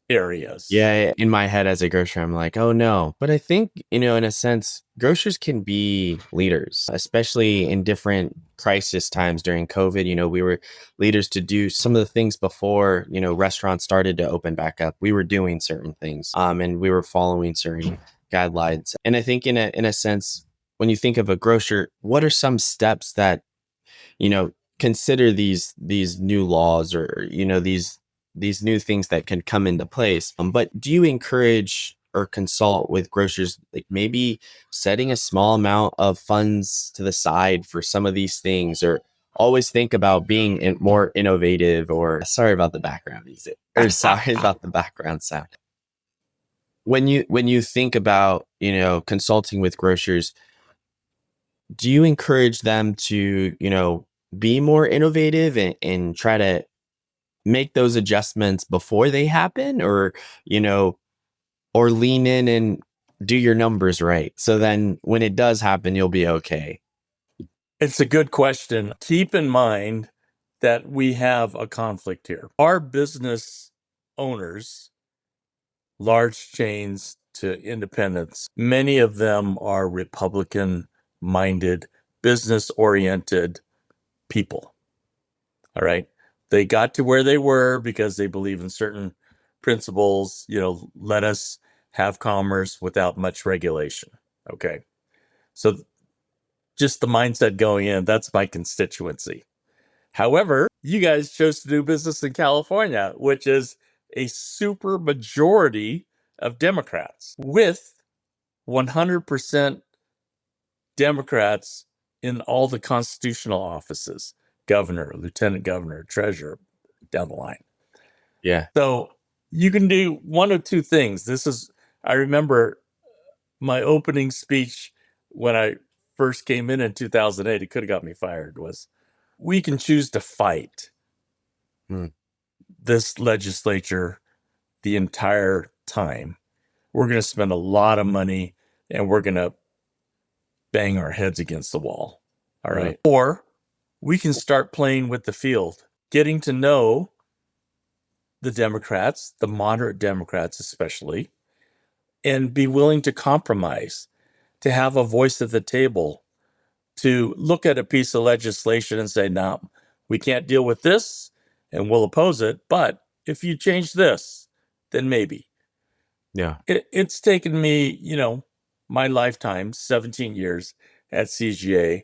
Speaker 1: areas.
Speaker 2: Yeah, in my head as a grocer, I'm like, oh no. But I think, in a sense, grocers can be leaders, especially in different crisis times during COVID. We were leaders to do some of the things before, restaurants started to open back up. We were doing certain things, and we were following certain guidelines. And I think in a sense, when you think of a grocer, what are some steps that, consider these new laws, or, these these new things that can come into place. But do you encourage or consult with grocers, like maybe setting a small amount of funds to the side for some of these things, or always think about being more innovative? Or sorry about the background music, or sorry about the background sound. When you think about, consulting with grocers, do you encourage them to, be more innovative and try to make those adjustments before they happen, or, or lean in and do your numbers right, so then when it does happen, you'll be okay?
Speaker 1: It's a good question. Keep in mind that we have a conflict here. Our business owners, large chains to independents, many of them are Republican-minded, business-oriented people. All right. They got to where they were because they believe in certain principles, let us have commerce without much regulation. Okay. So just the mindset going in, that's my constituency. However, you guys chose to do business in California, which is a super majority of Democrats, with 100% Democrats in all the constitutional offices: governor, lieutenant governor, treasurer, down the line.
Speaker 2: Yeah.
Speaker 1: So you can do one of two things. I remember my opening speech when I first came in 2008, it could have got me fired, was, we can choose to fight this legislature the entire time. We're going to spend a lot of money and we're going to bang our heads against the wall. All right. Or we can start playing with the field, getting to know the Democrats, the moderate Democrats especially, and be willing to compromise, to have a voice at the table, to look at a piece of legislation and say, no, we can't deal with this and we'll oppose it. But if you change this, then maybe.
Speaker 2: Yeah.
Speaker 1: It's taken me, my lifetime, 17 years at CGA,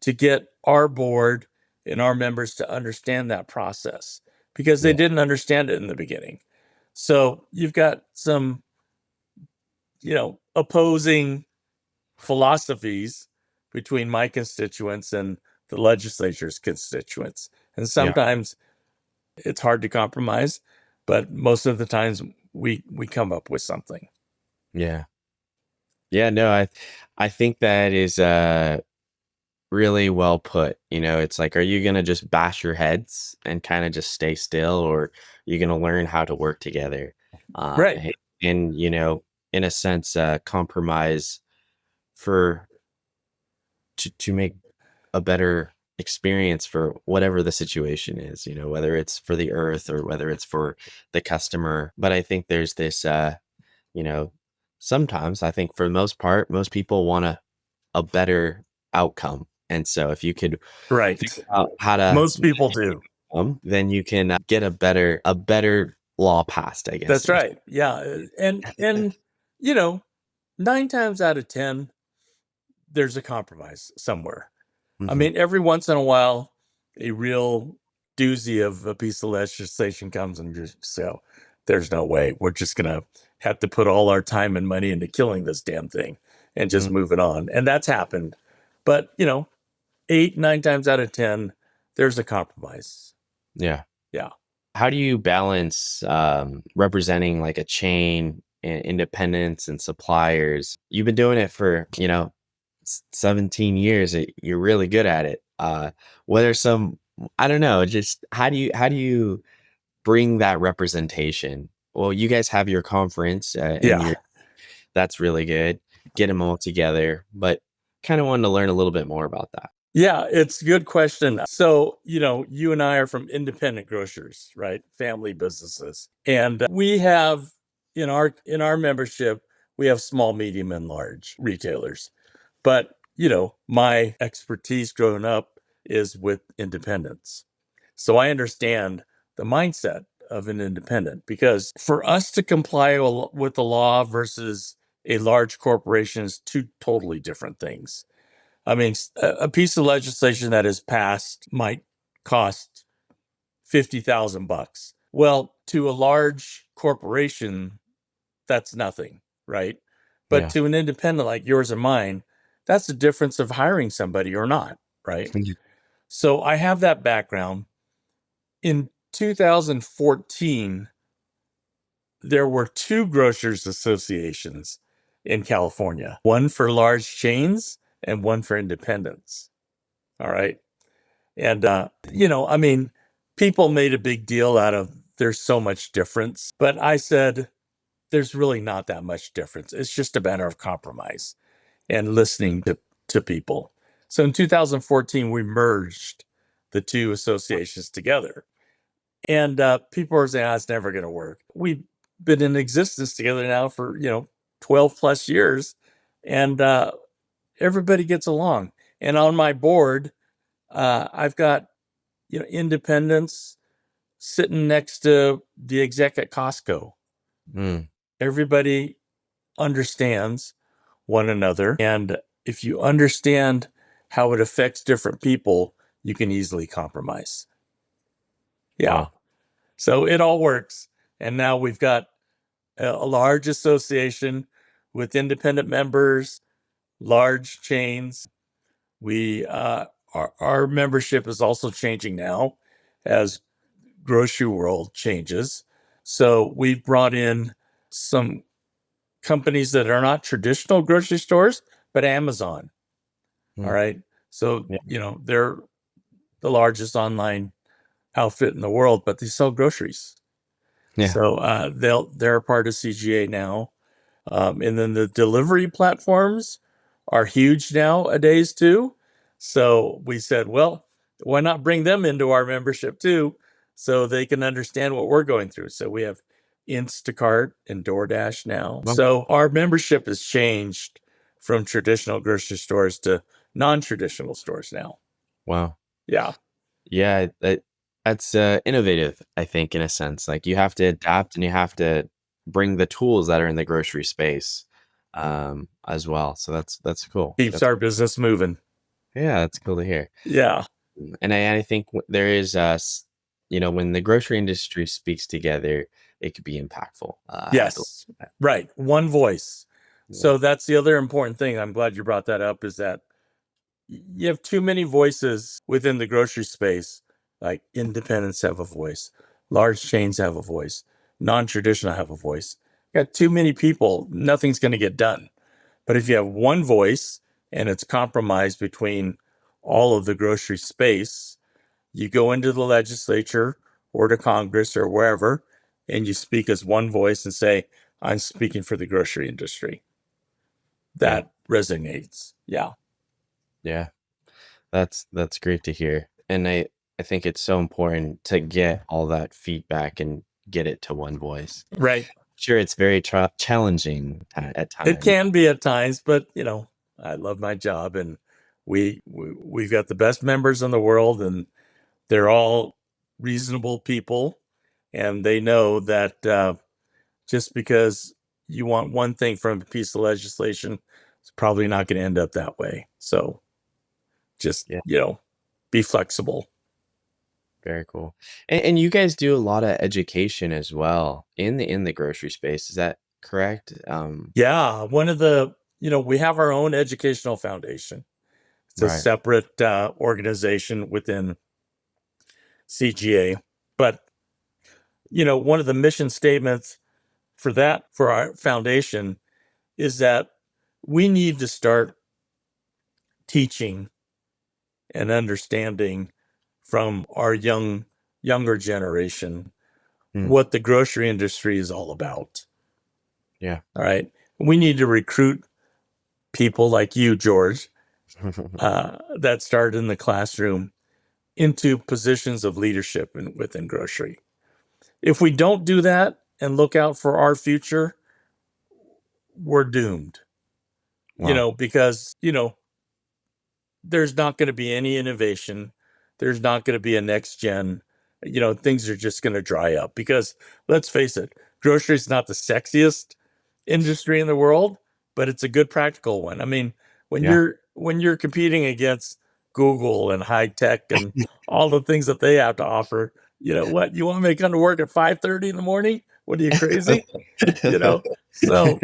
Speaker 1: to get our board and our members to understand that process, because they didn't understand it in the beginning. So you've got some, opposing philosophies between my constituents and the legislature's constituents. And sometimes it's hard to compromise, but most of the times we come up with something.
Speaker 2: Yeah. Yeah, no, I think that is really well put. It's like, are you going to just bash your heads and kind of just stay still, or are you going to learn how to work together?
Speaker 1: Right.
Speaker 2: And, in a sense, compromise to make a better experience for whatever the situation is, whether it's for the earth or whether it's for the customer. But I think there's this, sometimes I think for the most part, most people want a better outcome. And so if you could think about how to,
Speaker 1: most people do,
Speaker 2: then you can get a better law passed, I guess.
Speaker 1: That's right. Yeah. And 9 times out of 10, there's a compromise somewhere. I mean, every once in a while, a real doozy of a piece of legislation comes and just so there's no way. We're just going to have to put all our time and money into killing this damn thing and just move it on. And that's happened. But, 8, 9 times out of 10, there's a compromise.
Speaker 2: Yeah.
Speaker 1: Yeah.
Speaker 2: How do you balance representing like a chain and independents and suppliers? You've been doing it for, 17 years. You're really good at it. What are some, I don't know, just how do you bring that representation? Well, you guys have your conference and that's really good. Get them all together, but kind of wanted to learn a little bit more about that.
Speaker 1: Yeah, it's a good question. So, you and I are from independent grocers, right? Family businesses. And we have in our membership, we have small, medium, and large retailers. But, my expertise growing up is with independents. So I understand the mindset of an independent, because for us to comply with the law versus a large corporation is two totally different things. I mean, a piece of legislation that is passed might cost $50,000. Well, to a large corporation, that's nothing, right? But
Speaker 2: Yeah.
Speaker 1: to an independent like yours and mine, that's the difference of hiring somebody or not, right? So I have that background. In 2014, there were two grocers associations in California, one for large chains and one for independents. All right. And, I mean, people made a big deal out of there's so much difference. But I said, there's really not that much difference. It's just a matter of compromise and listening to people. So in 2014, we merged the two associations together. And people are saying, it's never going to work. We've been in existence together now for, 12 plus years. And everybody gets along. And on my board, I've got, independents sitting next to the exec at Costco. Everybody understands one another. And if you understand how it affects different people, you can easily compromise. Yeah.
Speaker 2: Wow.
Speaker 1: So it all works. And now we've got a large association with independent members, large chains. We our membership is also changing now as grocery world changes. So we've brought in some companies that are not traditional grocery stores, but Amazon. All right. So,
Speaker 2: Yeah.
Speaker 1: they're the largest online outfit in the world, but they sell groceries.
Speaker 2: Yeah.
Speaker 1: So they're a part of CGA now. And then the delivery platforms are huge nowadays too. So we said, well, why not bring them into our membership too, so they can understand what we're going through. So we have Instacart and DoorDash now.
Speaker 2: Wow.
Speaker 1: So our membership has changed from traditional grocery stores to non-traditional stores now.
Speaker 2: Wow.
Speaker 1: Yeah.
Speaker 2: Yeah, that's innovative, I think, in a sense. Like you have to adapt and you have to bring the tools that are in the grocery space as well. So that's cool.
Speaker 1: Keeps our business moving.
Speaker 2: Yeah, that's cool to hear.
Speaker 1: Yeah.
Speaker 2: And I think there is when the grocery industry speaks together, it could be impactful.
Speaker 1: Yes. Right. One voice.
Speaker 2: Yeah.
Speaker 1: So that's the other important thing. I'm glad you brought that up, is that you have too many voices within the grocery space. Like independents have a voice, large chains have a voice, non-traditional have a voice. You got too many people, nothing's going to get done. But if you have one voice and it's compromised between all of the grocery space, you go into the legislature or to Congress or wherever, and you speak as one voice and say, I'm speaking for the grocery industry. That resonates. Yeah.
Speaker 2: Yeah. That's great to hear. And I think it's so important to get all that feedback and get it to one voice.
Speaker 1: Right.
Speaker 2: Sure, it's very challenging at times.
Speaker 1: It can be at times, but I love my job, and we've got the best members in the world, and they're all reasonable people, and they know that just because you want one thing from a piece of legislation, it's probably not going to end up that way. So just, be flexible.
Speaker 2: Very cool. And you guys do a lot of education as well in the grocery space. Is that correct?
Speaker 1: Yeah. One of the, we have our own educational foundation. It's a separate organization within CGA. But, one of the mission statements for our foundation is that we need to start teaching and understanding from our younger generation what the grocery industry is all about.
Speaker 2: Yeah.
Speaker 1: All right. We need to recruit people like you, George, that started in the classroom into positions of leadership within grocery. If we don't do that and look out for our future, we're doomed.
Speaker 2: Wow.
Speaker 1: Because, there's not going to be any innovation. There's not going to be a next gen. Things are just going to dry up, because let's face it, grocery is not the sexiest industry in the world, but it's a good practical one. I mean, when you're competing against Google and high tech and all the things that they have to offer. You know what? You want me to come to work at 5:30 in the morning? What are you, crazy? So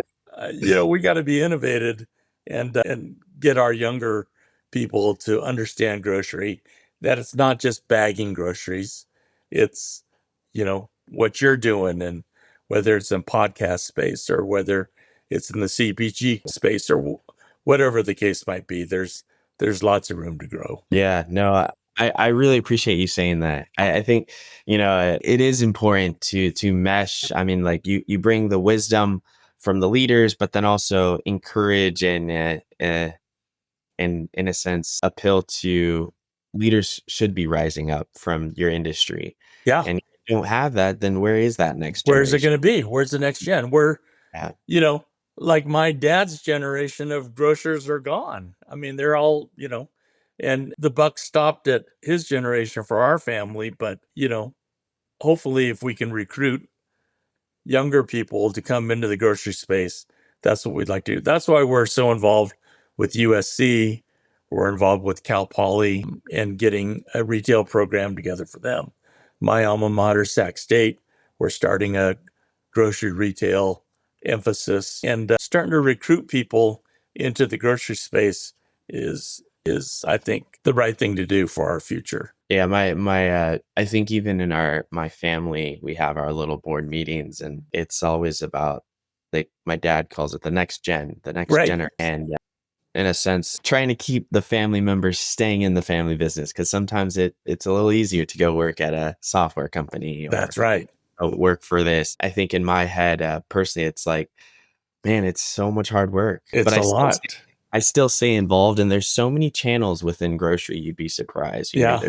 Speaker 1: we got to be innovative and get our younger people to understand grocery, that it's not just bagging groceries. It's, what you're doing, and whether it's in podcast space or whether it's in the CPG space or whatever the case might be, there's lots of room to grow.
Speaker 2: Yeah, no, I really appreciate you saying that. I think, it is important to mesh. I mean, like you bring the wisdom from the leaders, but then also encourage and in a sense appeal to leaders should be rising up from your industry.
Speaker 1: Yeah.
Speaker 2: And if you don't have that, then where is that next
Speaker 1: Where's it
Speaker 2: generation?
Speaker 1: going to be? Where's the next gen? Where,
Speaker 2: Yeah.
Speaker 1: like my dad's generation of grocers are gone. I mean, they're all, and the buck stopped at his generation for our family. But, hopefully if we can recruit younger people to come into the grocery space, that's what we'd like to do. That's why we're so involved with USC. We're involved with Cal Poly and getting a retail program together for them. My alma mater, Sac State, we're starting a grocery retail emphasis, and starting to recruit people into the grocery space is I think the right thing to do for our future.
Speaker 2: Yeah, my I think even in my family, we have our little board meetings, and it's always about, like, my dad calls it the next gen,
Speaker 1: Right.
Speaker 2: and in a sense, trying to keep the family members staying in the family business, because sometimes it's a little easier to go work at a software company or
Speaker 1: That's right.
Speaker 2: work for this. I think in my head, personally, it's like, man, it's so much hard work.
Speaker 1: It's
Speaker 2: But
Speaker 1: a lot.
Speaker 2: I still stay involved, and there's so many channels within grocery. You'd be surprised.
Speaker 1: Yeah.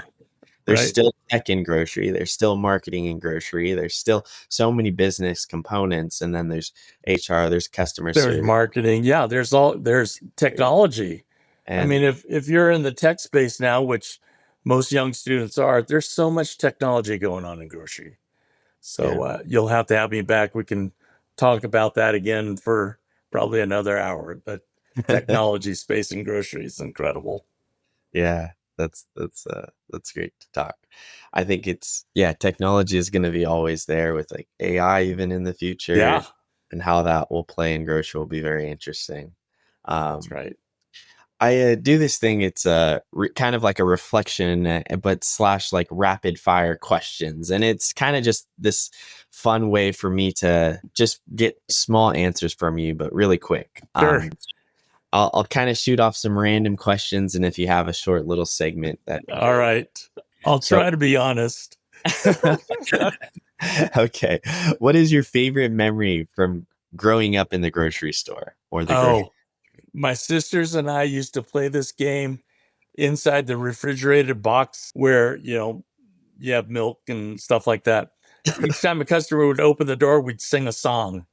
Speaker 2: There's
Speaker 1: Right.
Speaker 2: still tech in grocery. There's still marketing in grocery. There's still so many business components. And then there's HR, there's customer
Speaker 1: There's
Speaker 2: service.
Speaker 1: marketing. Yeah. There's technology.
Speaker 2: And
Speaker 1: I mean, if you're in the tech space now, which most young students are, there's so much technology going on in grocery. So you'll have to have me back. We can talk about that again for probably another hour. But technology space in grocery is incredible.
Speaker 2: yeah, that's great to talk. I think technology is going to be always there with like AI even in the future.
Speaker 1: Yeah.
Speaker 2: And how that will play in grocery will be very interesting.
Speaker 1: That's right.
Speaker 2: I do this thing. It's kind of like a reflection, but / like rapid fire questions. And it's kind of just this fun way for me to just get small answers from you, but really quick.
Speaker 1: Sure.
Speaker 2: I'll kind of shoot off some random questions. And if you have a short little segment that.
Speaker 1: All right. I'll try to be honest.
Speaker 2: Okay. What is your favorite memory from growing up in the grocery store or the grocery?
Speaker 1: My sisters and I used to play this game inside the refrigerated box where, you have milk and stuff like that. Each time a customer would open the door, we'd sing a song.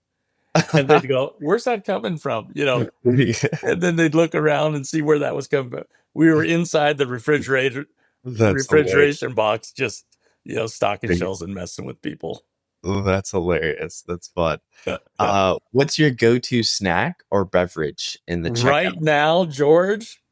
Speaker 1: And they'd go, "Where's that coming from?" And then they'd look around and see where that was coming from. We were inside the refrigeration box, just, stocking shelves and messing with people.
Speaker 2: Oh, that's hilarious. That's fun. What's your go-to snack or beverage in the checkout?
Speaker 1: Right now, George,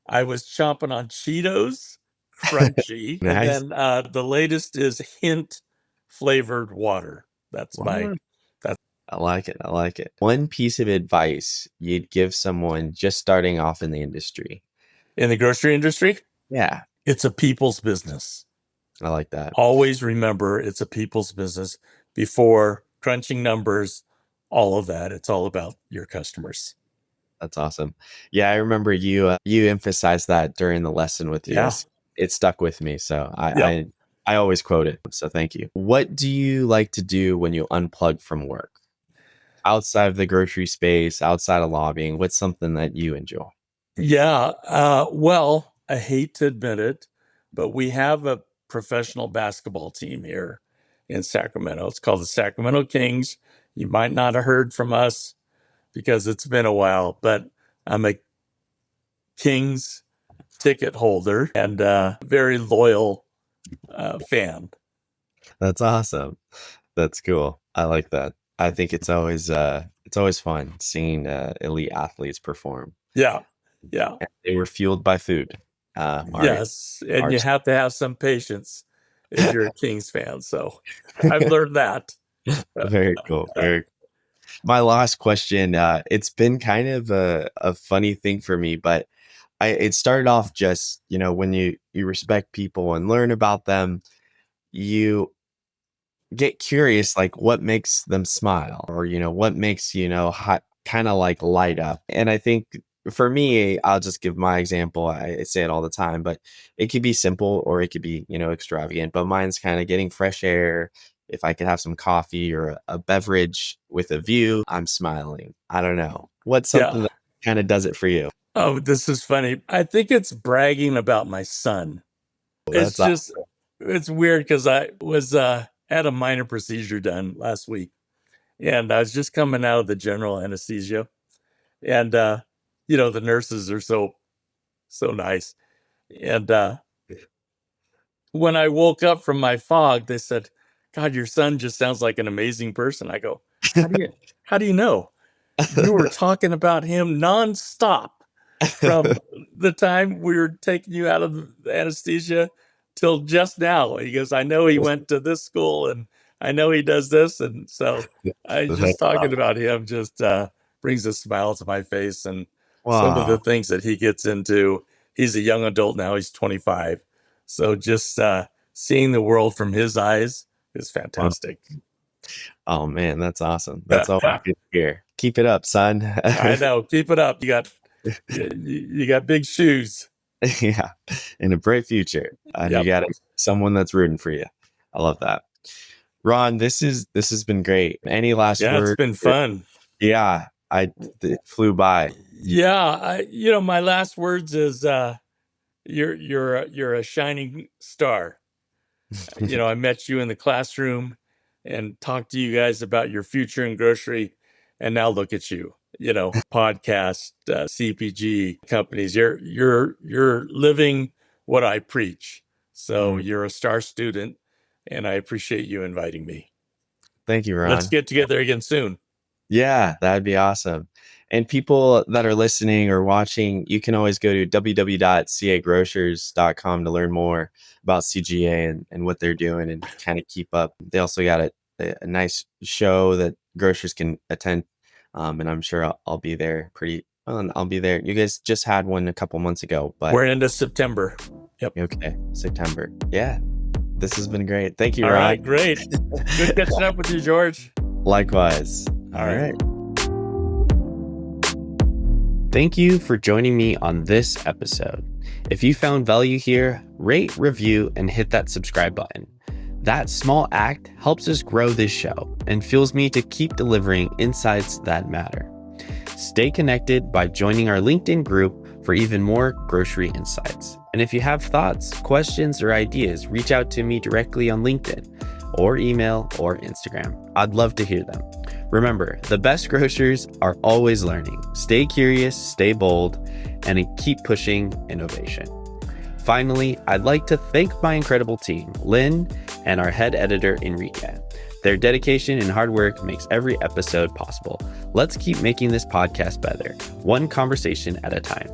Speaker 1: I was chomping on Cheetos, crunchy.
Speaker 2: Nice.
Speaker 1: And then the latest is hint flavored water.
Speaker 2: I like it. I like it. One piece of advice you'd give someone just starting off in the industry.
Speaker 1: In the grocery industry?
Speaker 2: Yeah.
Speaker 1: It's a people's business.
Speaker 2: I like that.
Speaker 1: Always remember, it's a people's business. Before crunching numbers, all of that, it's all about your customers.
Speaker 2: That's awesome. Yeah, I remember you emphasized that during the lesson with you.
Speaker 1: Yeah.
Speaker 2: It stuck with me. So I always quote it. So thank you. What do you like to do when you unplug from work? Outside of the grocery space, outside of lobbying, what's something that you enjoy?
Speaker 1: Yeah. Well, I hate to admit it, but we have a professional basketball team here in Sacramento. It's called the Sacramento Kings. You might not have heard from us because it's been a while, but I'm a Kings ticket holder and a very loyal fan.
Speaker 2: That's awesome. That's cool. I like that. I think it's always fun seeing elite athletes perform.
Speaker 1: Yeah. Yeah.
Speaker 2: They were fueled by food.
Speaker 1: Yes, and you have to have some patience if you're a Kings fan. So I've learned that.
Speaker 2: Very cool. Very. My last question. It's been kind of a funny thing for me, but it started off just, when you respect people and learn about them, you get curious, like what makes them smile, or what makes kind of like light up. And I think for me, I'll just give my example. I say it all the time, but it could be simple or it could be extravagant, but mine's kind of getting fresh air. If I could have some coffee or a beverage with a view, I'm smiling. I don't know what's something that kind of does it for you.
Speaker 1: Oh, this is funny. I think it's bragging about my son. It's just awesome. It's weird because I was had a minor procedure done last week, and I was just coming out of the general anesthesia, and the nurses are so nice, and when I woke up from my fog, they said, "God, your son just sounds like an amazing person." I go, "How do you know? You were talking about him nonstop from the time we were taking you out of the anesthesia till just now." He goes, "I know he went to this school and I know he does this." And so I just talking about him just brings a smile to my face. And some of the things that he gets into, he's a young adult now, he's 25. So just seeing the world from his eyes is fantastic.
Speaker 2: Oh man, that's awesome. That's all I could hear. Keep it up, son.
Speaker 1: I know. Keep it up. You got big shoes.
Speaker 2: Yeah. And a bright future. And you got someone that's rooting for you. I love that. Ron, this has been great. Any last words?
Speaker 1: It's been fun.
Speaker 2: Yeah. It flew by.
Speaker 1: Yeah. My last words is you're a shining star. I met you in the classroom and talked to you guys about your future in grocery. And now look at you, podcast, CPG companies. You're living what I preach. So you're a star student, and I appreciate you inviting me.
Speaker 2: Thank you, Ron.
Speaker 1: Let's get together again soon.
Speaker 2: Yeah, that'd be awesome. And people that are listening or watching, you can always go to www.cagrocers.com to learn more about CGA and what they're doing and kind of keep up. They also got a nice show that grocers can attend. And I'm sure I'll be there I'll be there. You guys just had one a couple months ago, but
Speaker 1: we're into September. Yep.
Speaker 2: Okay. September. Yeah. This has been great. Thank you, Ron.
Speaker 1: All right, great. Good catching up with you, George.
Speaker 2: Likewise.
Speaker 1: All right.
Speaker 2: Thank you for joining me on this episode. If you found value here, rate, review, and hit that subscribe button. That small act helps us grow this show and fuels me to keep delivering insights that matter. Stay connected by joining our LinkedIn group for even more grocery insights. And if you have thoughts, questions, or ideas, reach out to me directly on LinkedIn or email or Instagram. I'd love to hear them. Remember, the best grocers are always learning. Stay curious, stay bold, and keep pushing innovation. Finally, I'd like to thank my incredible team, Lynn and our head editor, Enrique. Their dedication and hard work makes every episode possible. Let's keep making this podcast better, one conversation at a time.